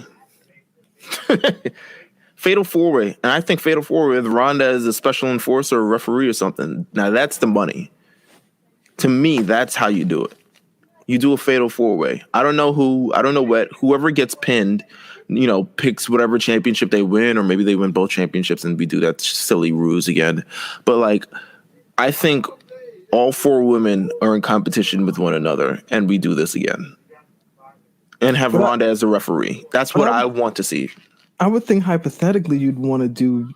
[SPEAKER 4] Fatal four-way. And I think fatal four-way with Ronda as a special enforcer or referee or something. Now that's the money. To me, that's how you do it. You do a fatal four-way. I don't know what. Whoever gets pinned, picks whatever championship they win, or maybe they win both championships and we do that silly ruse again. But I think all four women are in competition with one another, and we do this again. And have Ronda as a referee. That's what I want to see.
[SPEAKER 3] I would think hypothetically you'd want to do...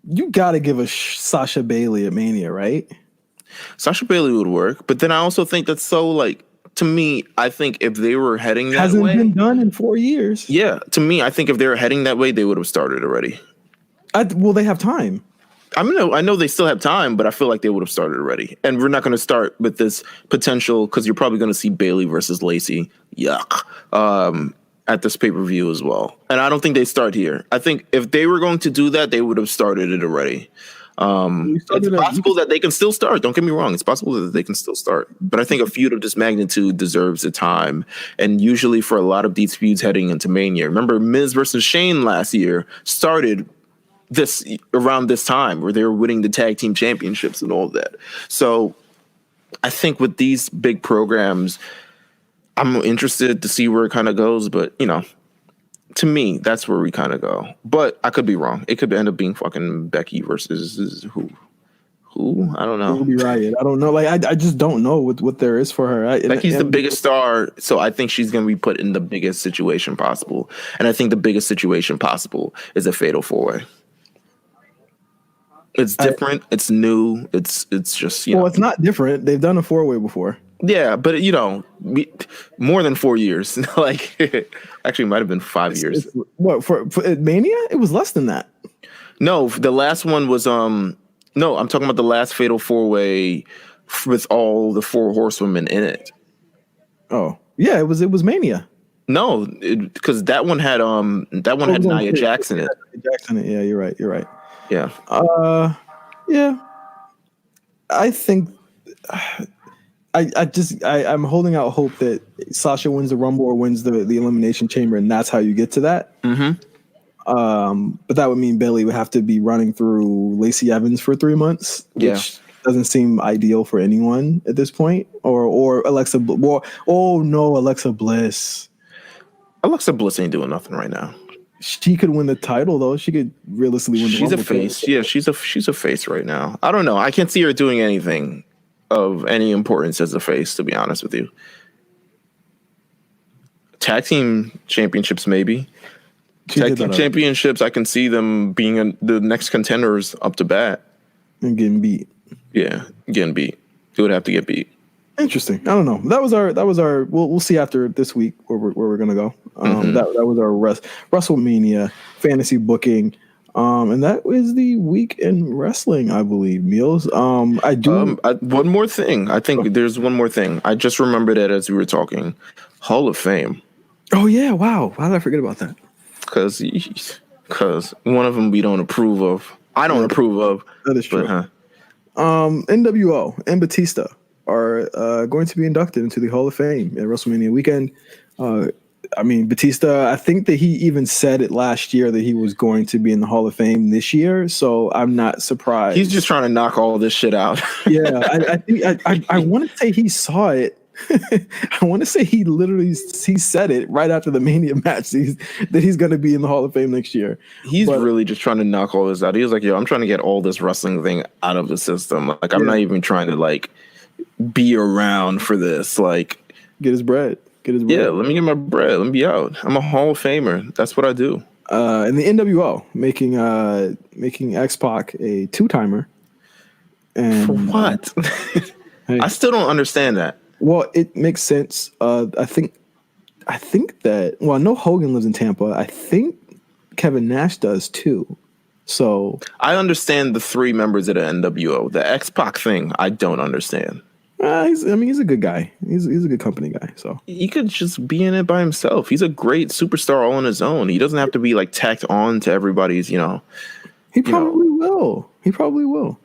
[SPEAKER 3] You got to give a Sasha Bailey at Mania, right?
[SPEAKER 4] Sasha Bailey would work, but then I also think that's to me, I think if they were heading that way...
[SPEAKER 3] Hasn't been done in 4 years.
[SPEAKER 4] Yeah, to me, I think if they were heading that way, they would have started already.
[SPEAKER 3] Well, they have time.
[SPEAKER 4] I know they still have time, but I feel like they would have started already. And we're not going to start with this potential, because you're probably going to see Bailey versus Lacey. Yuck. At this pay-per-view as well. And I don't think they start here. I think if they were going to do that, they would have started it already. It's possible that they can still start. Don't get me wrong. It's possible that they can still start. But I think a feud of this magnitude deserves the time. And usually for a lot of these feuds heading into Mania. Remember, Miz versus Shane last year started around this time where they were winning the tag team championships and all of that. So I think with these big programs, I'm interested to see where it kind of goes. But, to me, that's where we kind of go. But I could be wrong. It could end up being fucking Becky versus who? I don't know.
[SPEAKER 3] It will be Riot. I don't know. I just don't know what there is for her.
[SPEAKER 4] Becky's the biggest star, so I think she's going to be put in the biggest situation possible. And I think the biggest situation possible is a fatal four-way. It's different. It's new. It's just,
[SPEAKER 3] Well, it's not different. They've done a four-way before.
[SPEAKER 4] Yeah, but more than 4 years. Actually, it might have been 5 years.
[SPEAKER 3] What for Mania? It was less than that.
[SPEAKER 4] No, the last one was I'm talking about the last fatal four-way with all the four horsewomen in it.
[SPEAKER 3] Oh yeah, it was Mania.
[SPEAKER 4] No, because that one had Nia Jax in it.
[SPEAKER 3] Yeah, you're right.
[SPEAKER 4] Yeah.
[SPEAKER 3] Yeah. I think I'm holding out hope that Sasha wins the Rumble or wins the Elimination Chamber, and that's how you get to that.
[SPEAKER 4] Mm-hmm.
[SPEAKER 3] But that would mean Bailey would have to be running through Lacey Evans for 3 months, which doesn't seem ideal for anyone at this point. Or Alexa. Alexa Bliss.
[SPEAKER 4] Alexa Bliss ain't doing nothing right now.
[SPEAKER 3] She could win the title though. She could realistically win the Rumble.
[SPEAKER 4] She's a face. Title. Yeah, she's a face right now. I don't know. I can't see her doing anything of any importance as a face, to be honest with you. Tag team championships, maybe.
[SPEAKER 3] Tag team
[SPEAKER 4] championships, I can see them being the next contenders up to bat.
[SPEAKER 3] And getting beat.
[SPEAKER 4] Yeah, getting beat. They would have to get beat.
[SPEAKER 3] Interesting. I don't know. That was our. We'll see after this week where we're gonna go. That was our WrestleMania fantasy booking. And that was the week in wrestling, I believe. Meelz. I do.
[SPEAKER 4] One more thing. I think there's one more thing. I just remembered it as we were talking. Hall of Fame.
[SPEAKER 3] Oh yeah! Wow. How did I forget about that?
[SPEAKER 4] Because one of them we don't approve of. I don't approve of.
[SPEAKER 3] That is true. NWO and Batista are going to be inducted into the Hall of Fame at WrestleMania weekend. I mean, Batista, I think that he even said it last year that he was going to be in the Hall of Fame this year, so I'm not surprised.
[SPEAKER 4] He's just trying to knock all this shit out.
[SPEAKER 3] Yeah, I think I want to say he saw it. I want to say he said it right after the Mania match that he's going to be in the Hall of Fame next year.
[SPEAKER 4] He's really just trying to knock all this out. He was like, yo, I'm trying to get all this wrestling thing out of the system. Like, I'm not even trying to, like, be around for this. Like,
[SPEAKER 3] get his bread.
[SPEAKER 4] Yeah, let me get my bread. Let me be out. I'm a Hall of Famer. That's what I do.
[SPEAKER 3] And the NWO making X-Pac a 2-timer. And
[SPEAKER 4] for what?
[SPEAKER 3] Hey.
[SPEAKER 4] I still don't understand that.
[SPEAKER 3] Well, it makes sense. I think that. Well, I know Hogan lives in Tampa. I think Kevin Nash does too. So
[SPEAKER 4] I understand the 3 members of the NWO. The X-Pac thing, I don't understand.
[SPEAKER 3] He's a good guy. He's a good company guy. So
[SPEAKER 4] he could just be in it by himself. He's a great superstar all on his own. He doesn't have to be like tacked on to everybody's. He probably will. He probably will.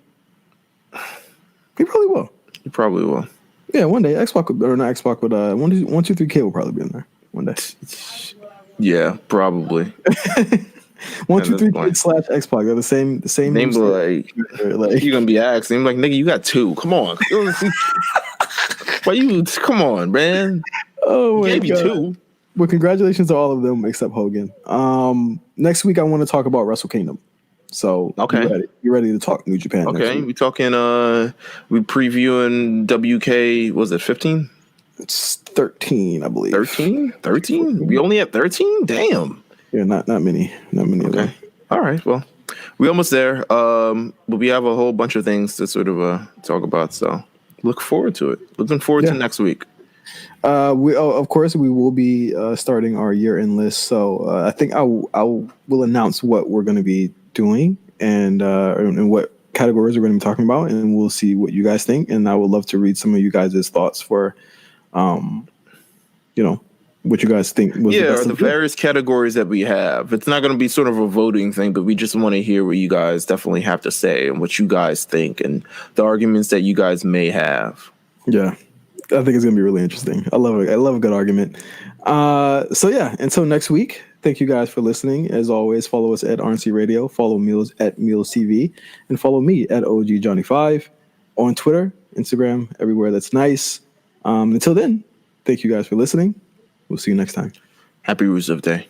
[SPEAKER 4] Yeah, one day X-Pac or not X-Pac, but 123K will probably be in there one day. Yeah, probably.
[SPEAKER 3] 123K / X-Pac. They're the same
[SPEAKER 4] name. Like you're gonna be asked. I'm like, nigga, you got 2. Come on. Why you? Come on, man.
[SPEAKER 3] Oh my
[SPEAKER 4] God. You 2.
[SPEAKER 3] Well, congratulations to all of them except Hogan. Next week I want to talk about Wrestle Kingdom. So
[SPEAKER 4] okay,
[SPEAKER 3] you ready to talk New Japan?
[SPEAKER 4] Okay, we talking. We previewing WK. Was it 15?
[SPEAKER 3] It's 13, I believe.
[SPEAKER 4] 13. We only at 13. Damn.
[SPEAKER 3] Yeah, not many.
[SPEAKER 4] Okay. All right. Well, we almost there. But we have a whole bunch of things to sort of talk about. So look forward to it. Looking forward to next week.
[SPEAKER 3] Of course, we will be starting our year-end list. So I think I will announce what we're going to be doing and what categories we're going to be talking about, and we'll see what you guys think. And I would love to read some of you guys' thoughts for, what you guys think was
[SPEAKER 4] the various categories that we have. It's not going to be sort of a voting thing, but we just want to hear what you guys definitely have to say and what you guys think and the arguments that you guys may have.
[SPEAKER 3] Yeah, I think it's going to be really interesting. I love a good argument. So yeah, until next week, thank you guys for listening. As always, follow us at RNC Radio, follow Meelz at Meelz TV, and follow me at OG Johnny 5 on Twitter, Instagram, everywhere that's nice. Until then, thank you guys for listening. We'll see you next time.
[SPEAKER 4] Happy Rusev Day.